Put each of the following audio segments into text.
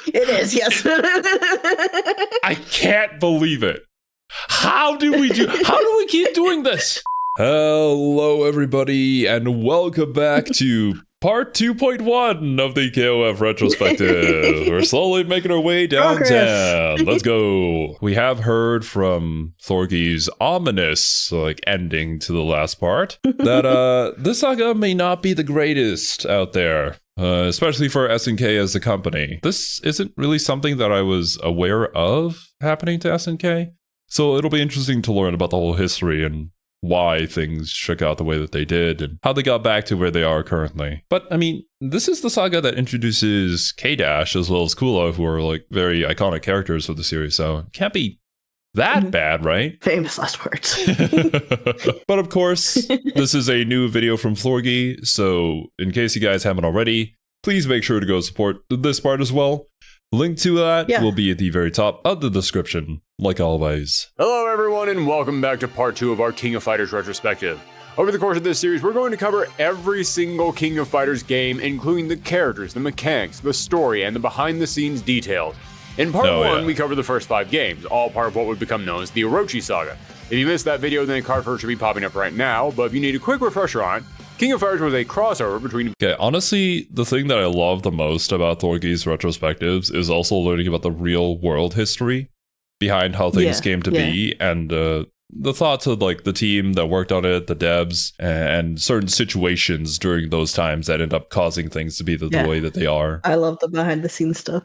It is, yes. I can't believe it. How do we keep doing this? Hello, everybody, and welcome back to part 2.1 of the KOF Retrospective. We're slowly making our way downtown. Let's go. We have heard from Thorgi's ominous ending to the last part that this saga may not be the greatest out there. Especially for SNK as a company. This isn't really something that I was aware of happening to SNK. So it'll be interesting to learn about the whole history and why things shook out the way that they did and how they got back to where they are currently. But I mean, this is the saga that introduces K-Dash as well as Kula, who are very iconic characters of the series. So it can't be that bad, right? Famous last words. But of course, this is a new video from Thorgi. So in case you guys haven't already, please make sure to go support this part as well. Link to that will be at the very top of the description, like always. Hello everyone, and welcome back to part 2 of our King of Fighters retrospective. Over the course of this series, we're going to cover every single King of Fighters game, including the characters, the mechanics, the story, and the behind-the-scenes details. In part 1, we cover the first 5 games, all part of what would become known as the Orochi Saga. If you missed that video, then a card for it should be popping up right now, but if you need a quick refresher on it, King of Fighters was a crossover between... Okay, honestly, the thing that I love the most about Thorgi's retrospectives is also learning about the real world history behind how things came to be, and the thoughts of the team that worked on it, the devs, and certain situations during those times that end up causing things to be the way that they are. I love the behind the scenes stuff,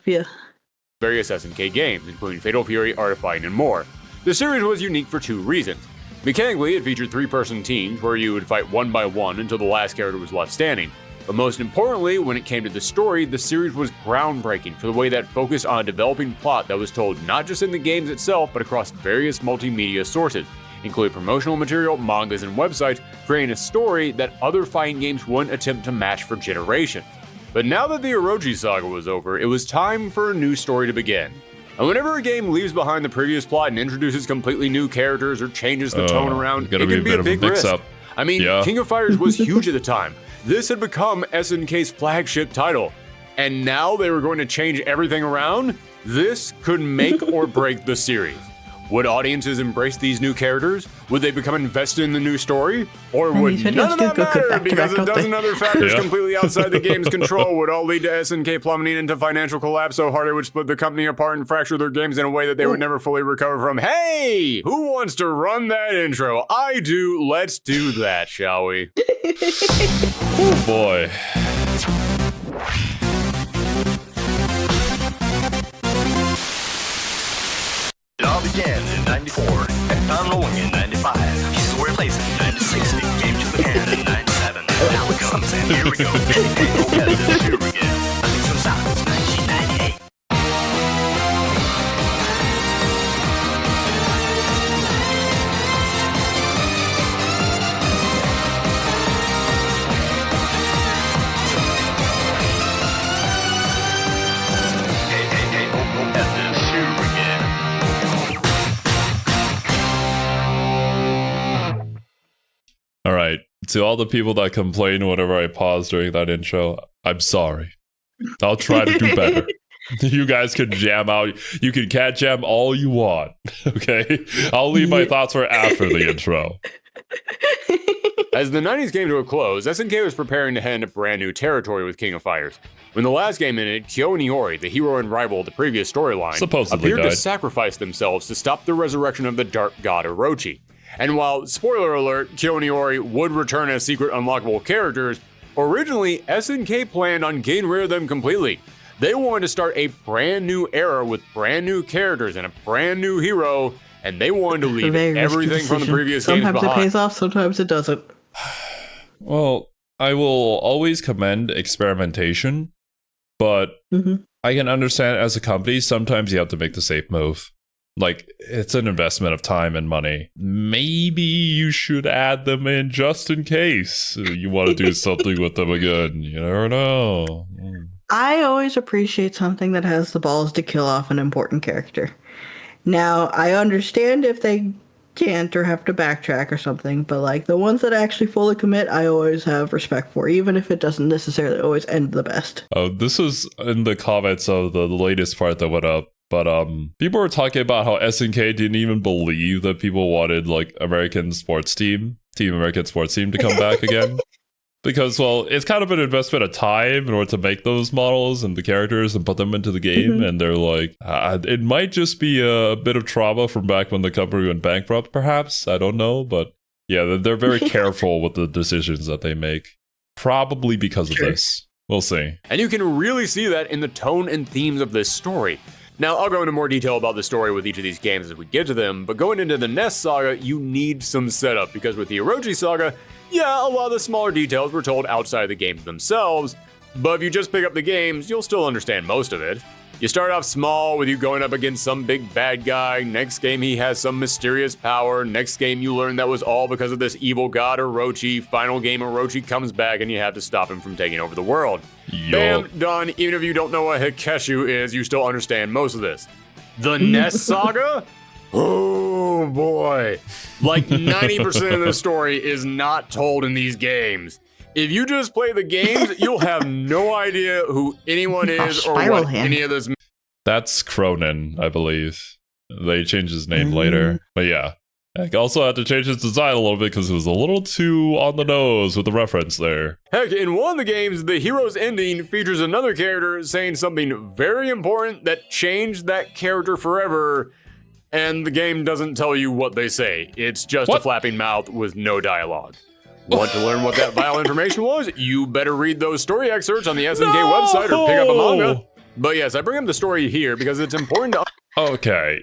various SNK games, including Fatal Fury, Art of Fighting, and more. The series was unique for 2 reasons. Mechanically, it featured 3-person teams where you would fight one by one until the last character was left standing. But most importantly, when it came to the story, the series was groundbreaking for the way that focused on a developing plot that was told not just in the games itself, but across various multimedia sources, including promotional material, mangas, and websites, creating a story that other fighting games wouldn't attempt to match for generations. But now that the Orochi Saga was over, it was time for a new story to begin. And whenever a game leaves behind the previous plot and introduces completely new characters or changes the tone around, it can be a big risk. I mean, King of Fighters was huge at the time. This had become SNK's flagship title. And now they were going to change everything around? This could make or break the series. Would audiences embrace these new characters? Would they become invested in the new story? Or would none of that matter because a dozen other factors completely outside the game's control would all lead to SNK plummeting into financial collapse so hard it would split the company apart and fracture their games in a way that they would never fully recover from? Hey! Who wants to run that intro? I do. Let's do that, shall we? Oh boy. It all began in 94, and found rolling in 95. Pieces were replaced in 96, the game to the hand in 97. Now it comes, and here we go. Competitive here again. Nothing so south, it's 1998. Hey, competitive here again. All right, to all the people that complain whenever I pause during that intro, I'm sorry. I'll try to do better. You guys can jam out. You can cat jam all you want, okay? I'll leave my thoughts for after the intro. As the 90s came to a close, SNK was preparing to head into brand new territory with King of Fighters. When the last game ended, Kyo and Iori, the hero and rival of the previous storyline, supposedly appeared died. to sacrifice themselves to stop the resurrection of the dark god Orochi. And while, spoiler alert, Kyo and Iori would return as secret unlockable characters, originally SNK planned on getting rid of them completely. They wanted to start a brand new era with brand new characters and a brand new hero, and they wanted to leave everything from the previous games behind. Sometimes it pays off, sometimes it doesn't. Well, I will always commend experimentation, but I can understand as a company, sometimes you have to make the safe move. It's an investment of time and money. Maybe you should add them in just in case you want to do something with them again. You never know. I always appreciate something that has the balls to kill off an important character. Now, I understand if they can't or have to backtrack or something, but like the ones that actually fully commit, I always have respect for, even if it doesn't necessarily always end the best. Oh, this was in the comments of the latest part that went up. But people were talking about how SNK didn't even believe that people wanted like Team American Sports Team to come back again. Because, well, it's kind of an investment of time in order to make those models and the characters and put them into the game. And they're like, it might just be a bit of trauma from back when the company went bankrupt, perhaps. I don't know. But yeah, they're very careful with the decisions that they make. Probably because of this. We'll see. And you can really see that in the tone and themes of this story. Now, I'll go into more detail about the story with each of these games as we get to them, but going into the NES Saga, you need some setup, because with the Orochi Saga, yeah, a lot of the smaller details were told outside of the games themselves, but if you just pick up the games, you'll still understand most of it. You start off small with you going up against some big bad guy, next game he has some mysterious power, next game you learn that was all because of this evil god Orochi, final game Orochi comes back and you have to stop him from taking over the world. Bam, done. Even if you don't know what Hikeshu is, you still understand most of this. The NES Saga? Oh boy. Like 90% of the story is not told in these games. If you just play the games, you'll have no idea who anyone is or what any of this. That's Cronin, I believe. They changed his name later. But yeah. I also had to change his design a little bit because it was a little too on the nose with the reference there. Heck, in one of the games, the hero's ending features another character saying something very important that changed that character forever, and the game doesn't tell you what they say. It's just a flapping mouth with no dialogue. Want to learn what that vital information was? You better read those story excerpts on the SNK website or pick up a manga. But yes, I bring up the story here because it's important to... Okay,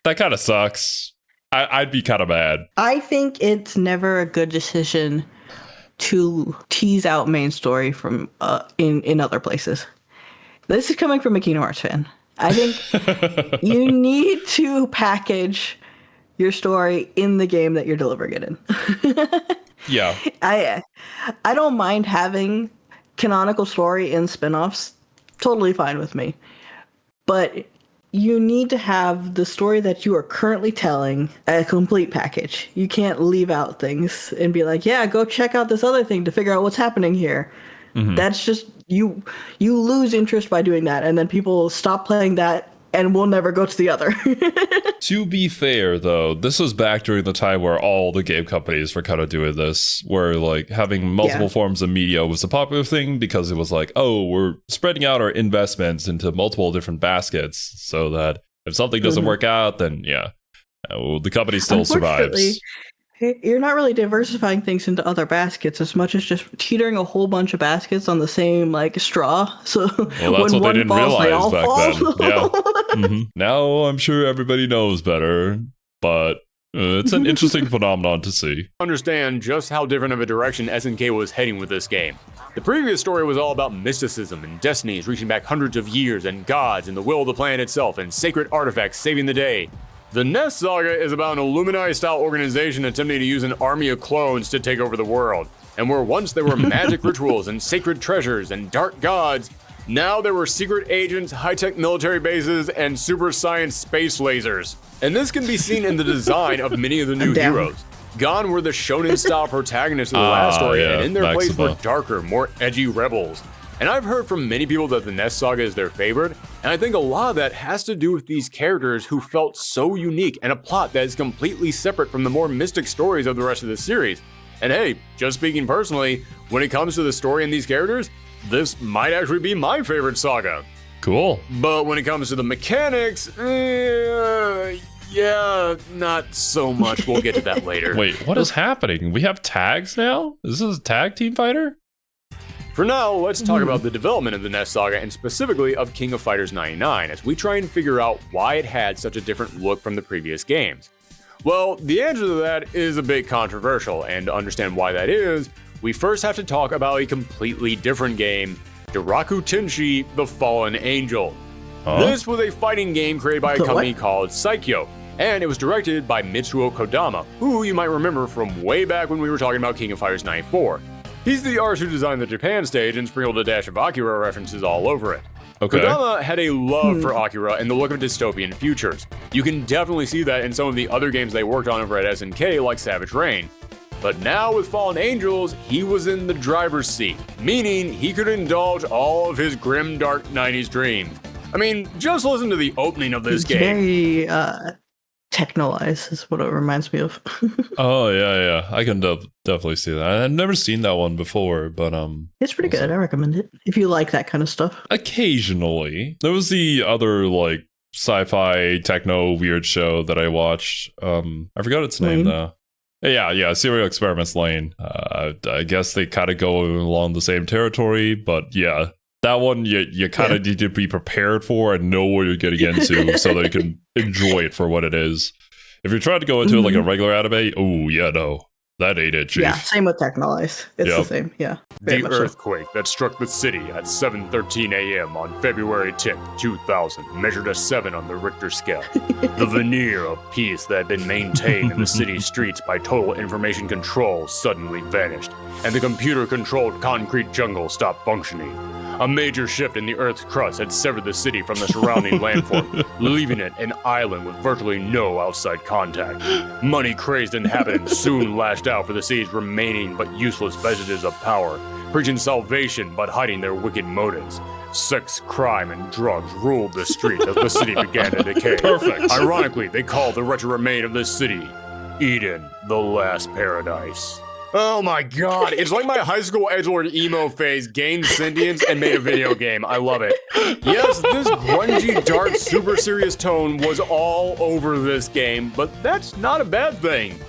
that kind of sucks. I'd be kind of mad. I think it's never a good decision to tease out main story from in other places. This is coming from a Kingdom Hearts fan. I think you need to package your story in the game that you're delivering it in. Yeah. I don't mind having canonical story in spin-offs. Totally fine with me. But you need to have the story that you are currently telling a complete package. You can't leave out things and be like, yeah, go check out this other thing to figure out what's happening here. That's just, you lose interest by doing that, and then people stop playing that and will never go to the other. To be fair, though, this was back during the time where all the game companies were kind of doing this, where like having multiple forms of media was a popular thing because it was like, oh, we're spreading out our investments into multiple different baskets so that if something doesn't work out, then the company still survives. You're not really diversifying things into other baskets as much as just teetering a whole bunch of baskets on the same like straw. So that's what they didn't realize back then. Yeah. Now I'm sure everybody knows better, but it's an interesting phenomenon to see. Understand just how different of a direction SNK was heading with this game. The previous story was all about mysticism and destinies reaching back hundreds of years, and gods and the will of the planet itself, and sacred artifacts saving the day. The NES Saga is about an Illuminati-style organization attempting to use an army of clones to take over the world. And where once there were magic rituals and sacred treasures and dark gods, now there were secret agents, high-tech military bases, and super science space lasers. And this can be seen in the design of many of the new heroes. Gone were the shonen-style protagonists of the last story, and in their place were darker, more edgy rebels. And I've heard from many people that the NES Saga is their favorite, and I think a lot of that has to do with these characters who felt so unique and a plot that is completely separate from the more mystic stories of the rest of the series. And hey, just speaking personally, when it comes to the story and these characters, this might actually be my favorite saga. Cool. But when it comes to the mechanics, not so much. We'll get to that later. Wait, what is happening? We have tags now? Is this a tag team fighter? For now, let's talk about the development of the NES Saga and specifically of King of Fighters 99 as we try and figure out why it had such a different look from the previous games. Well, the answer to that is a bit controversial, and to understand why that is, we first have to talk about a completely different game, Daraku Tenshi: The Fallen Angel. This was a fighting game created by a company called Saikyo, and it was directed by Mitsuo Kodama, who you might remember from way back when we were talking about King of Fighters 94. He's the artist who designed the Japan stage and sprinkled a dash of Akira references all over it. Okay. Kodama had a love for Akira and the look of dystopian futures. You can definitely see that in some of the other games they worked on over at SNK, like Savage Rain. But now with Fallen Angels, he was in the driver's seat, meaning he could indulge all of his grim, dark 90s dreams. I mean, just listen to the opening of this game. Very technolized is what it reminds me of. Oh yeah, I can definitely see that. I've never seen that one before, but It's pretty good. I recommend it if you like that kind of stuff. occasionally. There was the other like sci-fi techno weird show that I watched. I forgot its name Lane? though. Yeah, Serial Experiments Lane. I guess they kind of go along the same territory, but yeah, that one you kind of need to be prepared for and know what you're getting into so that you can enjoy it for what it is. If you're trying to go into like a regular anime, oh yeah, no, that ain't it, chief. Yeah, same with Technolize. It's the same. Yeah. Very The much so. earthquake that struck the city at 7:13 a.m. on February 10th, 2000 measured a 7 on the Richter scale. The veneer of peace that had been maintained in the city streets by Total Information Control suddenly vanished, and the computer-controlled concrete jungle stopped functioning. A major shift in the Earth's crust had severed the city from the surrounding landform, leaving it an island with virtually no outside contact. Money-crazed inhabitants soon lashed out for the city's remaining but useless vestiges of power, preaching salvation but hiding their wicked motives. Sex, crime, and drugs ruled the streets as the city began to decay. Perfect. Ironically, they called the wretched remain of this city Eden, the last paradise. Oh my god, it's like my high school edgelord emo phase gained sentience and made a video game. I love it. Yes, this grungy, dark, super serious tone was all over this game, but that's not a bad thing.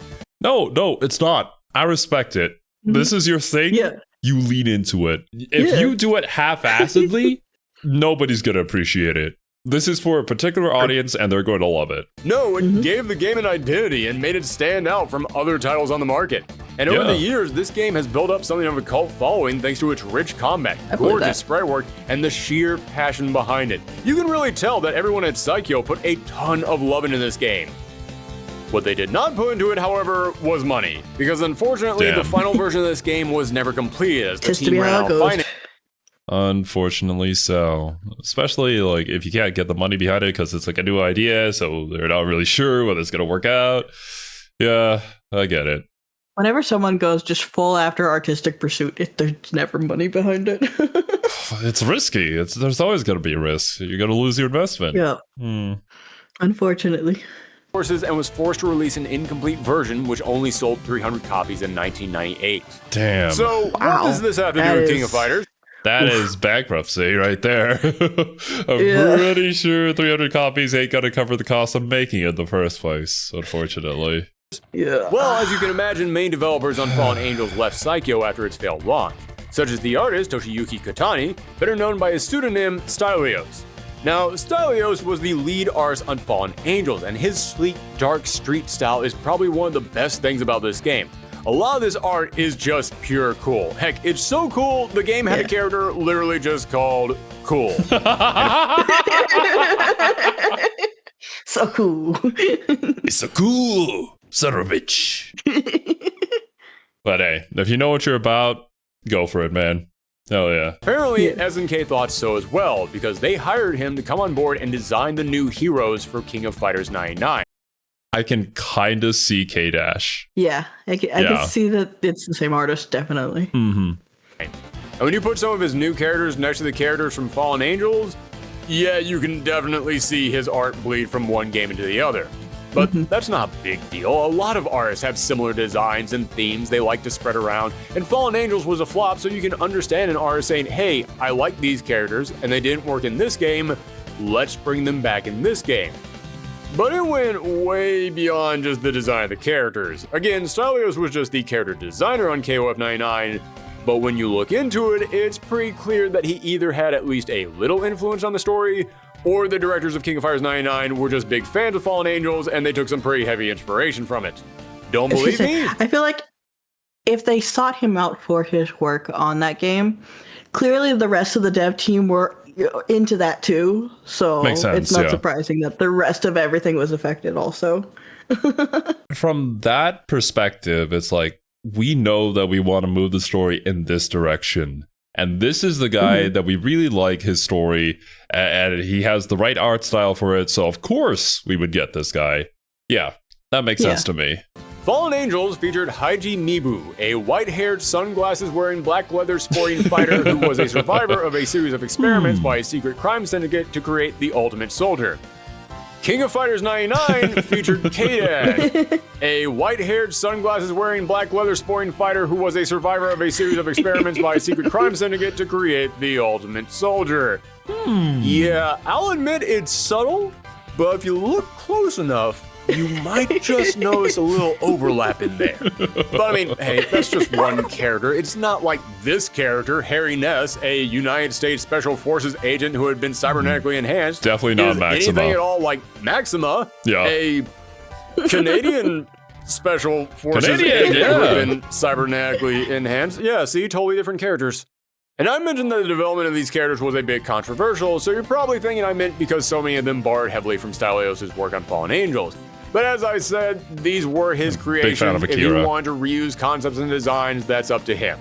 No, it's not. I respect it. This is your thing. Yeah. You lean into it. If you do it half-assedly, nobody's gonna appreciate it. This is for a particular audience, and they're going to love it. No, it gave the game an identity and made it stand out from other titles on the market. And over the years, this game has built up something of a cult following thanks to its rich combat, believe gorgeous that. sprite work, and the sheer passion behind it. You can really tell that everyone at Psycho put a ton of love into this game. What they did not put into it, however, was money. Because unfortunately, Damn. the final version of this game was never completed as the Just to team be ran how it out of goes. finance. Unfortunately so. Especially like if you can't get the money behind it because it's like a new idea, so they're not really sure whether it's going to work out. Yeah, I get it. Whenever someone goes just full after artistic pursuit, there's never money behind it. It's risky. There's always going to be a risk. You're going to lose your investment. Yeah. Unfortunately. Forces and was forced to release an incomplete version, which only sold 300 copies in 1998. Damn. So, what Wow. does this have to do That with King of is- Fighters? That is bankruptcy right there. I'm Yeah. pretty sure 300 copies ain't going to cover the cost of making it in the first place, unfortunately. Yeah. Well, as you can imagine, main developers on Fallen Angels left Psycho after its failed launch, such as the artist Toshiyuki Katani, better known by his pseudonym Stylios. Now, Stylios was the lead artist on Fallen Angels, and his sleek, dark street style is probably one of the best things about this game. A lot of this art is just pure cool. Heck, it's so cool, the game had a character literally just called Cool. So cool. It's so cool, son of a bitch. But hey, if you know what you're about, go for it, man. Hell yeah. Apparently, SNK thought so as well, because they hired him to come on board and design the new heroes for King of Fighters 99. I can kind of see K-Dash. Yeah, I can see that it's the same artist, definitely. Mm-hmm. And when you put some of his new characters next to the characters from Fallen Angels, yeah, you can definitely see his art bleed from one game into the other. But that's not a big deal. A lot of artists have similar designs and themes they like to spread around, and Fallen Angels was a flop, so you can understand an artist saying, hey, I like these characters, and they didn't work in this game, let's bring them back in this game. But it went way beyond just the design of the characters. Again, Stylios was just the character designer on KOF 99, but when you look into it, it's pretty clear that he either had at least a little influence on the story, or the directors of King of Fighters 99 were just big fans of Fallen Angels and they took some pretty heavy inspiration from it. Don't believe me? I feel like if they sought him out for his work on that game, clearly the rest of the dev team were into that too. So Makes sense, it's not yeah. surprising that the rest of everything was affected also. From that perspective, it's like, we know that we want to move the story in this direction. And this is the guy that we really like his story, and he has the right art style for it. So of course we would get this guy. Yeah, that makes sense to me. Fallen Angels featured Haiji Mibu, a white-haired, sunglasses-wearing, black leather-sporting fighter who was a survivor of a series of experiments by a secret crime syndicate to create the Ultimate Soldier. King of Fighters 99 featured K-Dad, a white-haired, sunglasses-wearing, black leather-sporting fighter who was a survivor of a series of experiments by a secret crime syndicate to create the Ultimate Soldier. Yeah, I'll admit it's subtle, but if you look close enough, you might just notice a little overlap in there. But I mean, hey, that's just one character. It's not like this character, Harry Ness, a United States Special Forces agent who had been cybernetically enhanced. Definitely not Maxima. Anything at all like Maxima, a Canadian Special Forces agent who had been cybernetically enhanced. Yeah, see, totally different characters. And I mentioned that the development of these characters was a bit controversial, so you're probably thinking I meant because so many of them borrowed heavily from Stylios' work on Fallen Angels. But as I said, these were his creations. If you want to reuse concepts and designs, that's up to him.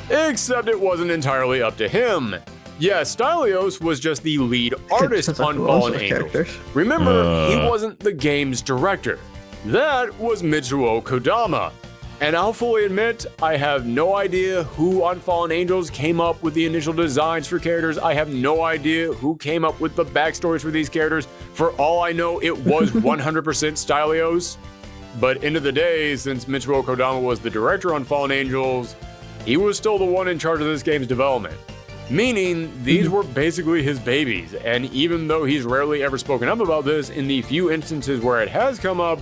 Except it wasn't entirely up to him. Yeah, Stylios was just the lead artist on Fallen Angels. Remember, he wasn't the game's director. That was Mitsuo Kodama. And I'll fully admit, I have no idea who on Fallen Angels came up with the initial designs for characters. I have no idea who came up with the backstories for these characters. For all I know, it was 100% Stylios. But end of the day, since Mitsuo Kodama was the director on Fallen Angels, he was still the one in charge of this game's development. Meaning, these were basically his babies. And even though he's rarely ever spoken up about this, in the few instances where it has come up,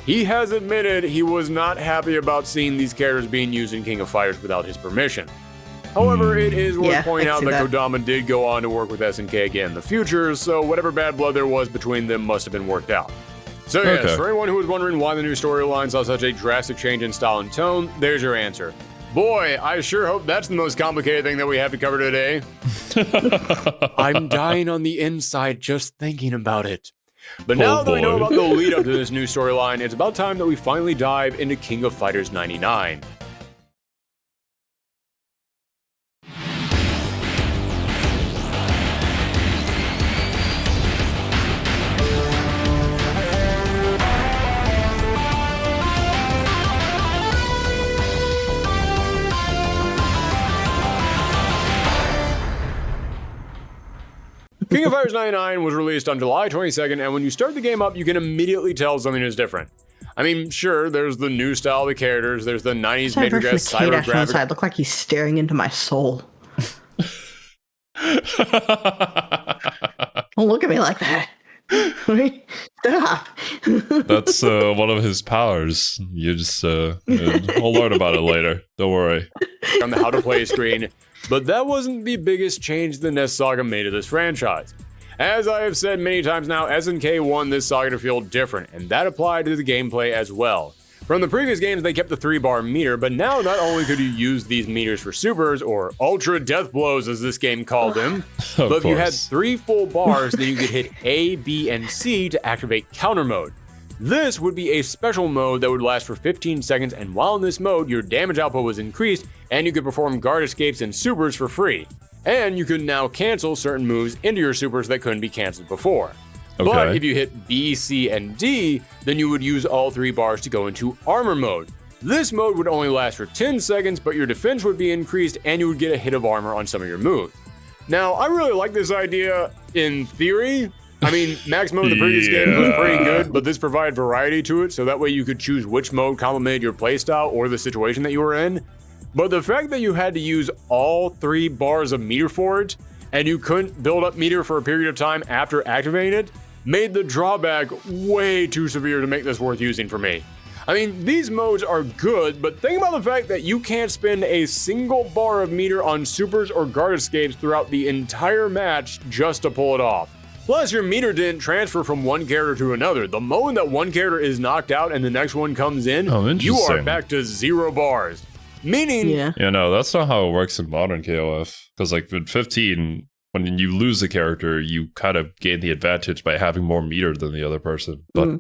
he has admitted he was not happy about seeing these characters being used in King of Fighters without his permission. However, it is worth pointing out that Kodama did go on to work with SNK again in the future, so whatever bad blood there was between them must have been worked out. So yes, for anyone who was wondering why the new storyline saw such a drastic change in style and tone, there's your answer. Boy, I sure hope that's the most complicated thing that we have to cover today. I'm dying on the inside just thinking about it. But now that we know about the lead up to this new storyline, it's about time that we finally dive into King of Fighters 99. King of Fighters 99 was released on July 22nd, and when you start the game up, you can immediately tell something is different. I mean, sure, there's the new style of the characters, there's the 90s major guest cyber graphics. Look like he's staring into my soul. Don't look at me like that. Stop. That's one of his powers. You just, we'll learn about it later. Don't worry. On the how to play screen. But that wasn't the biggest change the NES Saga made to this franchise. As I have said many times now, SNK wanted this saga to feel different, and that applied to the gameplay as well. From the previous games, they kept the 3-bar meter, but now not only could you use these meters for supers, or ultra death blows as this game called them, but if you had 3 full bars, then you could hit A, B, and C to activate counter mode. This would be a special mode that would last for 15 seconds, and while in this mode, your damage output was increased, and you could perform guard escapes and supers for free. And you could now cancel certain moves into your supers that couldn't be canceled before. Okay. But if you hit B, C, and D, then you would use all 3 bars to go into armor mode. This mode would only last for 10 seconds, but your defense would be increased, and you would get a hit of armor on some of your moves. Now, I really like this idea in theory. I mean, max mode in the previous game was pretty good, but this provided variety to it, so that way you could choose which mode complemented your playstyle or the situation that you were in. But the fact that you had to use all 3 bars of meter for it, and you couldn't build up meter for a period of time after activating it, made the drawback way too severe to make this worth using for me. I mean, these modes are good, but think about the fact that you can't spend a single bar of meter on supers or guard escapes throughout the entire match just to pull it off. Plus, your meter didn't transfer from one character to another. The moment that one character is knocked out and the next one comes in, you are back to 0 bars. Meaning... You know, that's not how it works in modern KOF. Because, like, in 15, when you lose a character, you kind of gain the advantage by having more meter than the other person. But,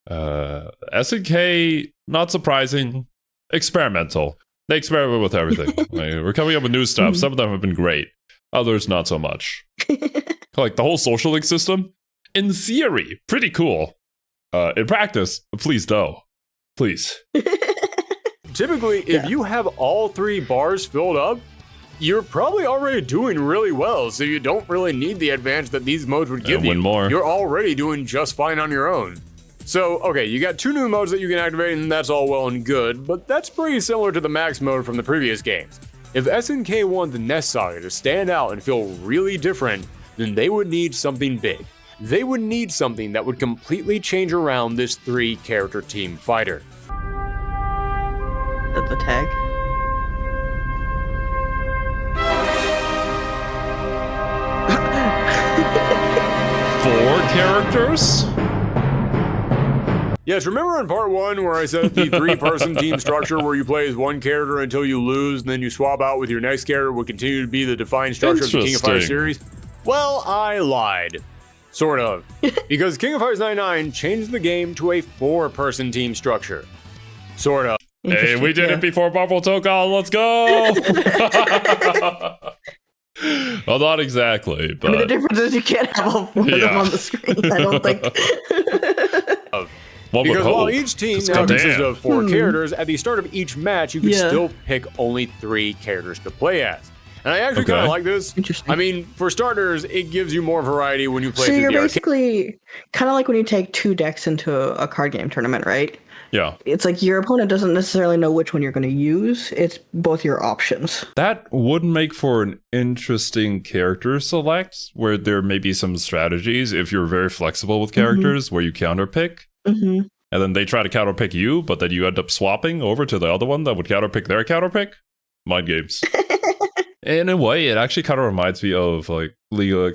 SNK, not surprising, experimental. They experiment with everything. Like, we're coming up with new stuff. Some of them have been great. Others, not so much. Like the whole social link system, in theory, pretty cool. In practice, please no. Please. Typically, if you have all 3 bars filled up, you're probably already doing really well, so you don't really need the advantage that these modes would give you. More. You're already doing just fine on your own. So, okay, you got 2 new modes that you can activate, and that's all well and good, but that's pretty similar to the max mode from the previous games. If SNK wanted the Nest Saga to stand out and feel really different, then they would need something big. They would need something that would completely change around this 3-character team fighter. That's the tag. Four characters? Yes, remember in part 1 where I said the 3-person team structure where you play as one character until you lose and then you swap out with your next character would continue to be the defined structure of the King of Fighters series? Well, I lied. Sort of. Because King of Fighters 99 changed the game to a 4-person team structure. Sort of. Hey, we did it before Marvel took on. Let's go! Well, not exactly, but... I mean, the difference is you can't have all 4 of them on the screen, I don't think. Because while each team now consists of 4 characters, at the start of each match, you can still pick only 3 characters to play as. And I actually kind of like this. Interesting. I mean, for starters, it gives you more variety when you play So through you're the basically kind of like when you take 2 decks into a card game tournament, right? Yeah. It's like your opponent doesn't necessarily know which one you're going to use. It's both your options. That would make for an interesting character select, where there may be some strategies if you're very flexible with characters, where you counterpick. Mm-hmm. And then they try to counterpick you, but then you end up swapping over to the other one that would counterpick their counterpick. Mind games. In a way, it actually kind of reminds me of like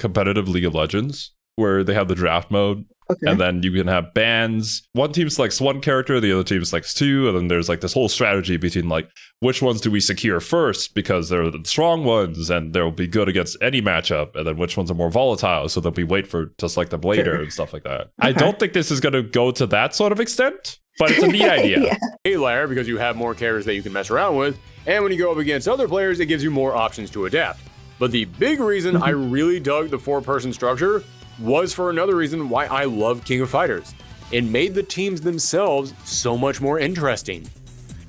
competitive League of Legends, where they have the draft mode. Okay. And then you can have bans. One team selects 1 character, the other team selects 2, and then there's like this whole strategy between like which ones do we secure first because they're the strong ones and they'll be good against any matchup, and then which ones are more volatile so that we wait to select them later and stuff like that. I don't think this is going to go to that sort of extent, but it's a neat idea. A layer because you have more characters that you can mess around with, and when you go up against other players, it gives you more options to adapt. But the big reason I really dug the 4-person structure was for another reason why I love King of Fighters. It made the teams themselves so much more interesting.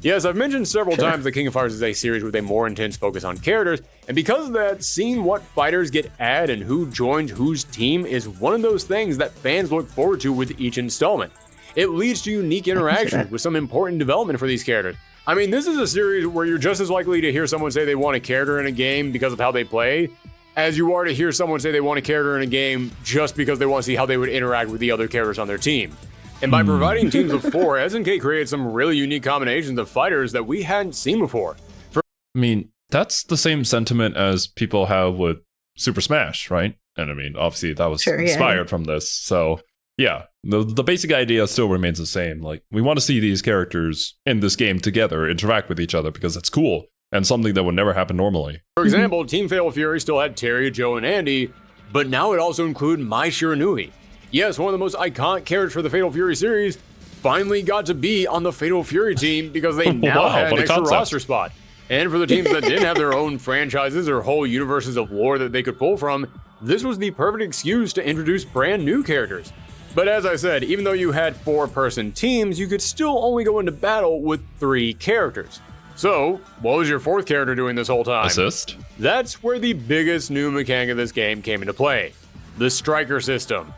Yes, I've mentioned several times that King of Fighters is a series with a more intense focus on characters, and because of that, seeing what fighters get added and who joins whose team is one of those things that fans look forward to with each installment. It leads to unique interactions with some important development for these characters. I mean, this is a series where you're just as likely to hear someone say they want a character in a game because of how they play, as you are to hear someone say they want a character in a game just because they want to see how they would interact with the other characters on their team. And by providing teams of 4, SNK created some really unique combinations of fighters that we hadn't seen before. I mean, that's the same sentiment as people have with Super Smash, right? And I mean, obviously that was inspired from this. So yeah, the basic idea still remains the same. Like, we want to see these characters in this game together, interact with each other, because it's cool. And something that would never happen normally. For example, Team Fatal Fury still had Terry, Joe, and Andy, but now it also included Mai Shiranui. Yes, one of the most iconic characters for the Fatal Fury series finally got to be on the Fatal Fury team because they now had an extra roster spot. And for the teams that didn't have their own franchises or whole universes of lore that they could pull from, this was the perfect excuse to introduce brand new characters. But as I said, even though you had 4-person teams, you could still only go into battle with 3 characters. So, what was your 4th character doing this whole time? Assist? That's where the biggest new mechanic of this game came into play. The Striker system.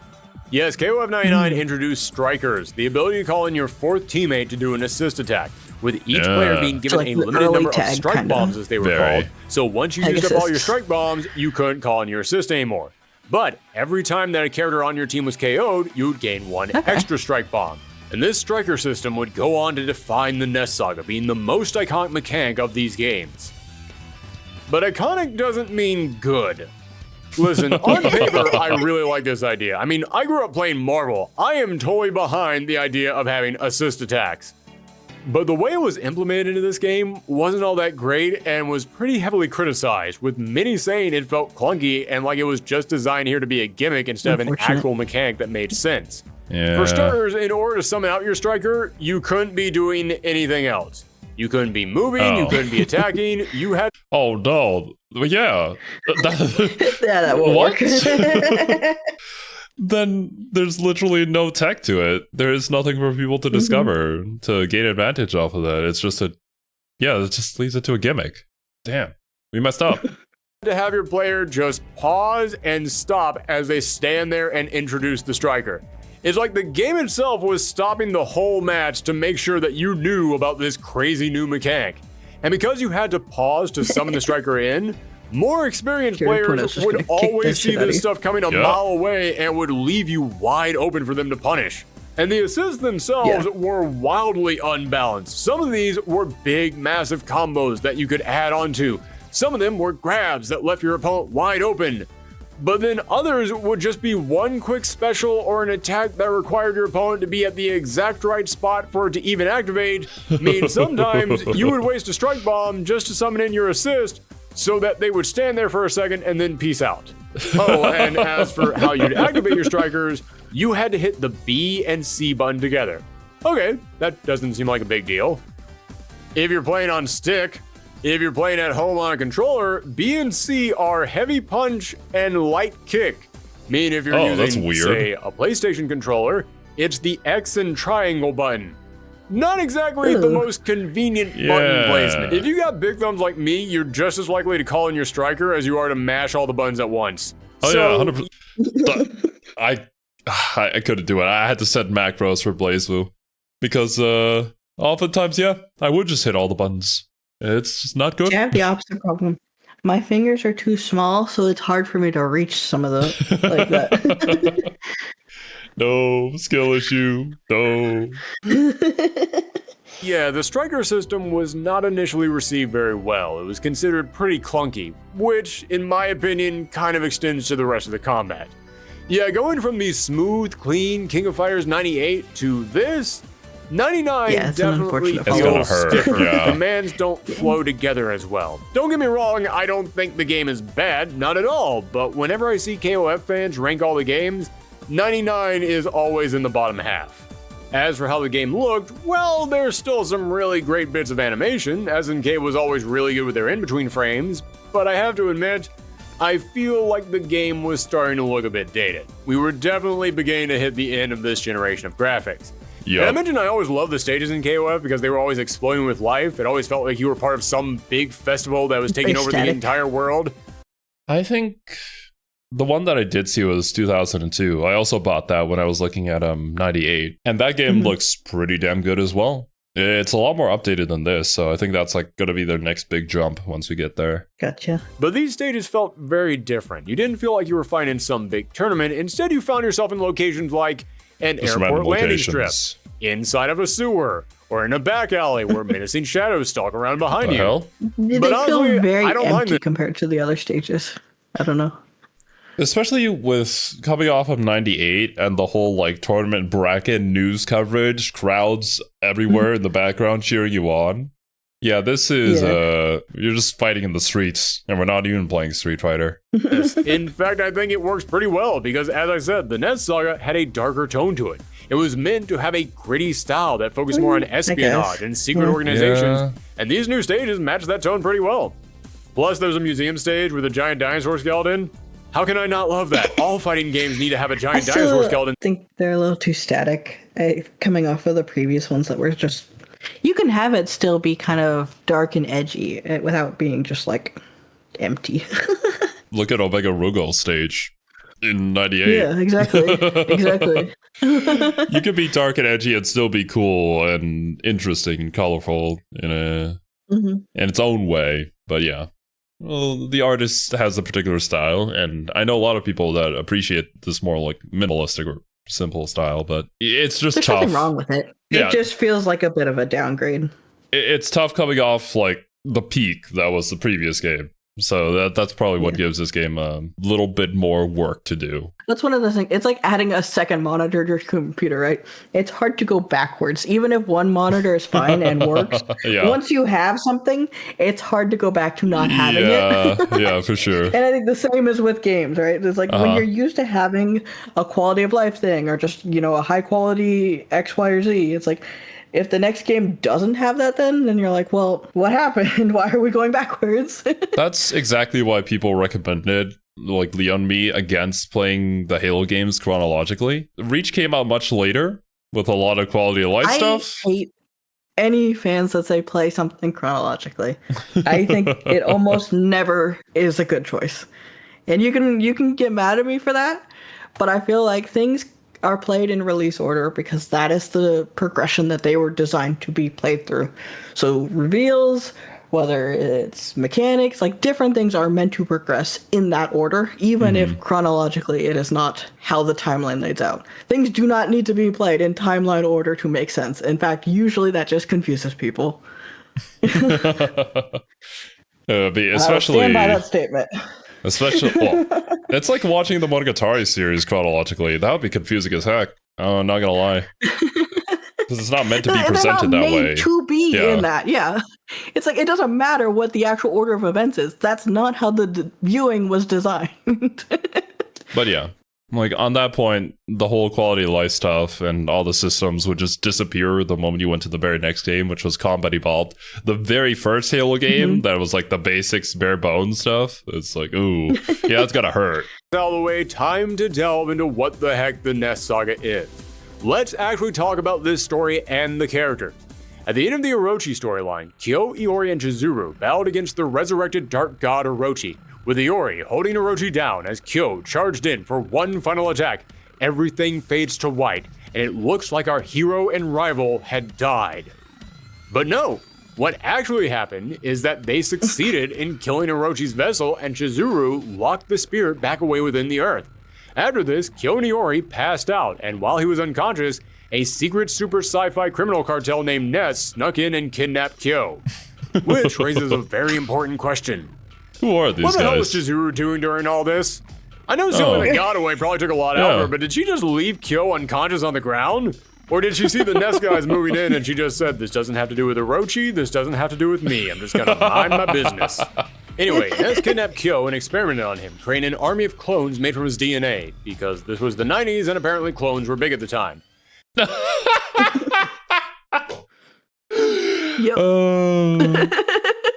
Yes, KOF 99 introduced Strikers, the ability to call in your 4th teammate to do an assist attack, with each player being given a limited number of strike bombs, as they were called. So once you used up all your strike bombs, you couldn't call in your assist anymore. But every time that a character on your team was KO'd, you would gain 1 extra strike bomb. And this striker system would go on to define the Nest Saga, being the most iconic mechanic of these games. But iconic doesn't mean good. Listen, on paper, I really like this idea. I mean, I grew up playing Marvel. I am totally behind the idea of having assist attacks. But the way it was implemented into this game wasn't all that great and was pretty heavily criticized, with many saying it felt clunky and like it was just designed here to be a gimmick instead of an actual mechanic that made sense. For starters, in order to summon out your striker, you couldn't be doing anything else. You couldn't be moving, you couldn't be attacking, you had... Oh, no. Yeah. Yeah, that won't What? work. Then there's literally no tech to it. There is nothing for people to discover to gain advantage off of that. It's just it just leads it to a gimmick. Damn, we messed up. to have your player just pause and stop as they stand there and introduce the striker. It's like the game itself was stopping the whole match to make sure that you knew about this crazy new mechanic. And because you had to pause to summon the striker in, more experienced players would always see this stuff coming a mile away and would leave you wide open for them to punish. And the assists themselves were wildly unbalanced. Some of these were big, massive combos that you could add onto. Some of them were grabs that left your opponent wide open. But then others would just be one quick special or an attack that required your opponent to be at the exact right spot for it to even activate. Means sometimes you would waste a strike bomb just to summon in your assist so that they would stand there for a second and then peace out. Oh, and as for how you'd activate your strikers, you had to hit the B and C button together. Okay, that doesn't seem like a big deal. If you're playing on stick, if you're playing at home on a controller, B and C are heavy punch and light kick. Meaning if you're using, say, a PlayStation controller, it's the X and triangle button. Not exactly the most convenient button placement. If you got big thumbs like me, you're just as likely to call in your striker as you are to mash all the buttons at once. Oh yeah, 100%. I couldn't do it. I had to set macros for BlazBlue because oftentimes, I would just hit all the buttons. It's just not good. I have the opposite problem. My fingers are too small, so it's hard for me to reach some of the like that. No skill issue. No. Yeah, the striker system was not initially received very well. It was considered pretty clunky, which, in my opinion, kind of extends to the rest of the combat. Yeah, going from the smooth, clean King of Fighters 98 to this, 99 definitely feels stiffer. Commands don't flow together as well. Don't get me wrong, I don't think the game is bad, not at all, but whenever I see KOF fans rank all the games, 99 is always in the bottom half. As for how the game looked, well, there's still some really great bits of animation. SNK was always really good with their in-between frames, but I have to admit, I feel like the game was starting to look a bit dated. We were definitely beginning to hit the end of this generation of graphics. And I mentioned I always loved the stages in KOF because they were always exploding with life. It always felt like you were part of some big festival that was taking over the entire world. I think the one that I did see was 2002. I also bought that when I was looking at 98. And that game looks pretty damn good as well. It's a lot more updated than this, so I think that's like going to be their next big jump once we get there. Gotcha. But these stages felt very different. You didn't feel like you were fighting some big tournament. Instead, you found yourself in locations like an airport landing strip, inside of a sewer, or in a back alley where menacing shadows stalk around behind you. They feel very empty compared to the other stages. I don't know. Especially with coming off of 98 and the whole like tournament bracket news coverage, crowds everywhere in the background cheering you on. Yeah, this is you're just fighting in the streets, and we're not even playing Street Fighter. In fact, I think it works pretty well because, as I said, the NES Saga had a darker tone to it. It was meant to have a gritty style that focused more on espionage and secret organizations, and these new stages match that tone pretty well. Plus, there's a museum stage with a giant dinosaur skeleton. How can I not love that? All fighting games need to have a giant dinosaur skeleton. I think they're a little too static, coming off of the previous ones that were just... You can have it still be kind of dark and edgy without being just like empty. Look at Omega Rugo's stage in 98. Yeah, exactly. Exactly. You could be dark and edgy and still be cool and interesting and colorful in its own way. But yeah. Well, the artist has a particular style, and I know a lot of people that appreciate this more like minimalistic or simple style, but it's just tough. There's nothing wrong with it. It just feels like a bit of a downgrade. It's tough coming off like the peak that was the previous game. So that's probably what gives this game a little bit more work to do. That's one of the things. It's like adding a second monitor to your computer, right? It's hard to go backwards. Even if one monitor is fine and works, once you have something, it's hard to go back to not having it. Yeah, for sure. And I think the same is with games, right? It's like when you're used to having a quality of life thing or just, a high quality X, Y, or Z, it's like If the next game doesn't have that, then you're like, well, what happened? Why are we going backwards? That's exactly why people recommended, like Leon me, against playing the Halo games chronologically. Reach came out much later with a lot of quality of life stuff. I hate any fans that say play something chronologically. I think it almost never is a good choice. And you can get mad at me for that, but I feel like things are played in release order because that is the progression that they were designed to be played through. So reveals, whether it's mechanics, like different things are meant to progress in that order, even if chronologically it is not how the timeline lays out. Things do not need to be played in timeline order to make sense. In fact, usually that just confuses people. Especially, I'll stand by that statement. Especially, well, it's like watching the Monogatari series chronologically. That would be confusing as heck. Oh, not gonna lie. Because it's not meant to be presented that way. To be in that, yeah. It's like, it doesn't matter what the actual order of events is. That's not how the viewing was designed. But yeah, like on that point, the whole quality of life stuff and all the systems would just disappear the moment you went to the very next game, which was Combat Evolved. The very first Halo game that was like the basics, bare bones stuff. It's like, ooh, yeah, it's gotta hurt. All the way, time to delve into what the heck the Nest Saga is. Let's actually talk about this story and the character. At the end of the Orochi storyline, Kyo, Iori, and Chizuru battled against the resurrected dark god Orochi, with Iori holding Orochi down as Kyo charged in for one final attack. Everything fades to white, and it looks like our hero and rival had died. But no, what actually happened is that they succeeded in killing Orochi's vessel, and Chizuru locked the spirit back away within the earth. After this, Kyo and Iori passed out, and while he was unconscious, a secret super sci-fi criminal cartel named Nest snuck in and kidnapped Kyo. Which raises a very important question. Who are these guys? What the hell was Chizuru doing during all this? I know stealing the god away probably took a lot out of her, but did she just leave Kyo unconscious on the ground? Or did she see the Nest guys moving in and she just said, this doesn't have to do with Orochi, this doesn't have to do with me, I'm just gonna mind my business. Anyway, Nest kidnapped Kyo and experimented on him, creating an army of clones made from his DNA, because this was the 90s and apparently clones were big at the time.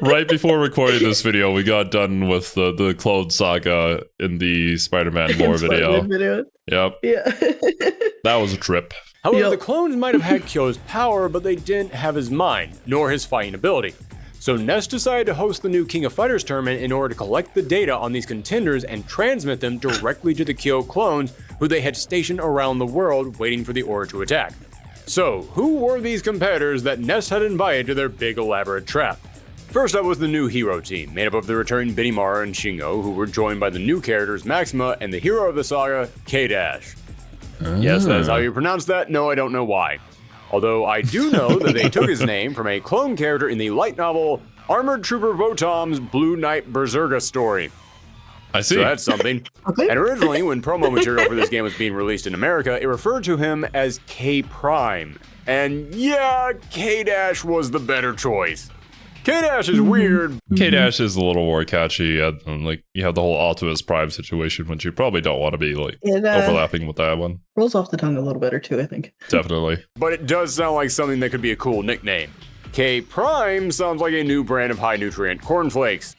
Right before recording this video, we got done with the clone saga in the Spider-Man lore video. Yep. Yeah. That was a trip. However, the clones might have had Kyo's power, but they didn't have his mind, nor his fighting ability. So Nest decided to host the new King of Fighters tournament in order to collect the data on these contenders and transmit them directly to the Kyo clones, who they had stationed around the world waiting for the order to attack. So, who were these competitors that Nest had invited to their big elaborate trap? First up was the new hero team, made up of the returning Benimaru and Shingo, who were joined by the new characters Maxima and the hero of the saga, K-Dash. Yes, that is how you pronounce that. No, I don't know why. Although I do know that they took his name from a clone character in the light novel Armored Trooper Votom's Blue Knight Berserker story. I see. So that's something. Okay. And originally, when promo material for this game was being released in America, it referred to him as K-Prime. And yeah, K-Dash was the better choice. K-Dash is weird. K-Dash is a little more catchy. And, like, you have the whole Optimus Prime situation, which you probably don't want to be like overlapping with that one. Rolls off the tongue a little better too, I think. Definitely. But it does sound like something that could be a cool nickname. K-Prime sounds like a new brand of high-nutrient cornflakes.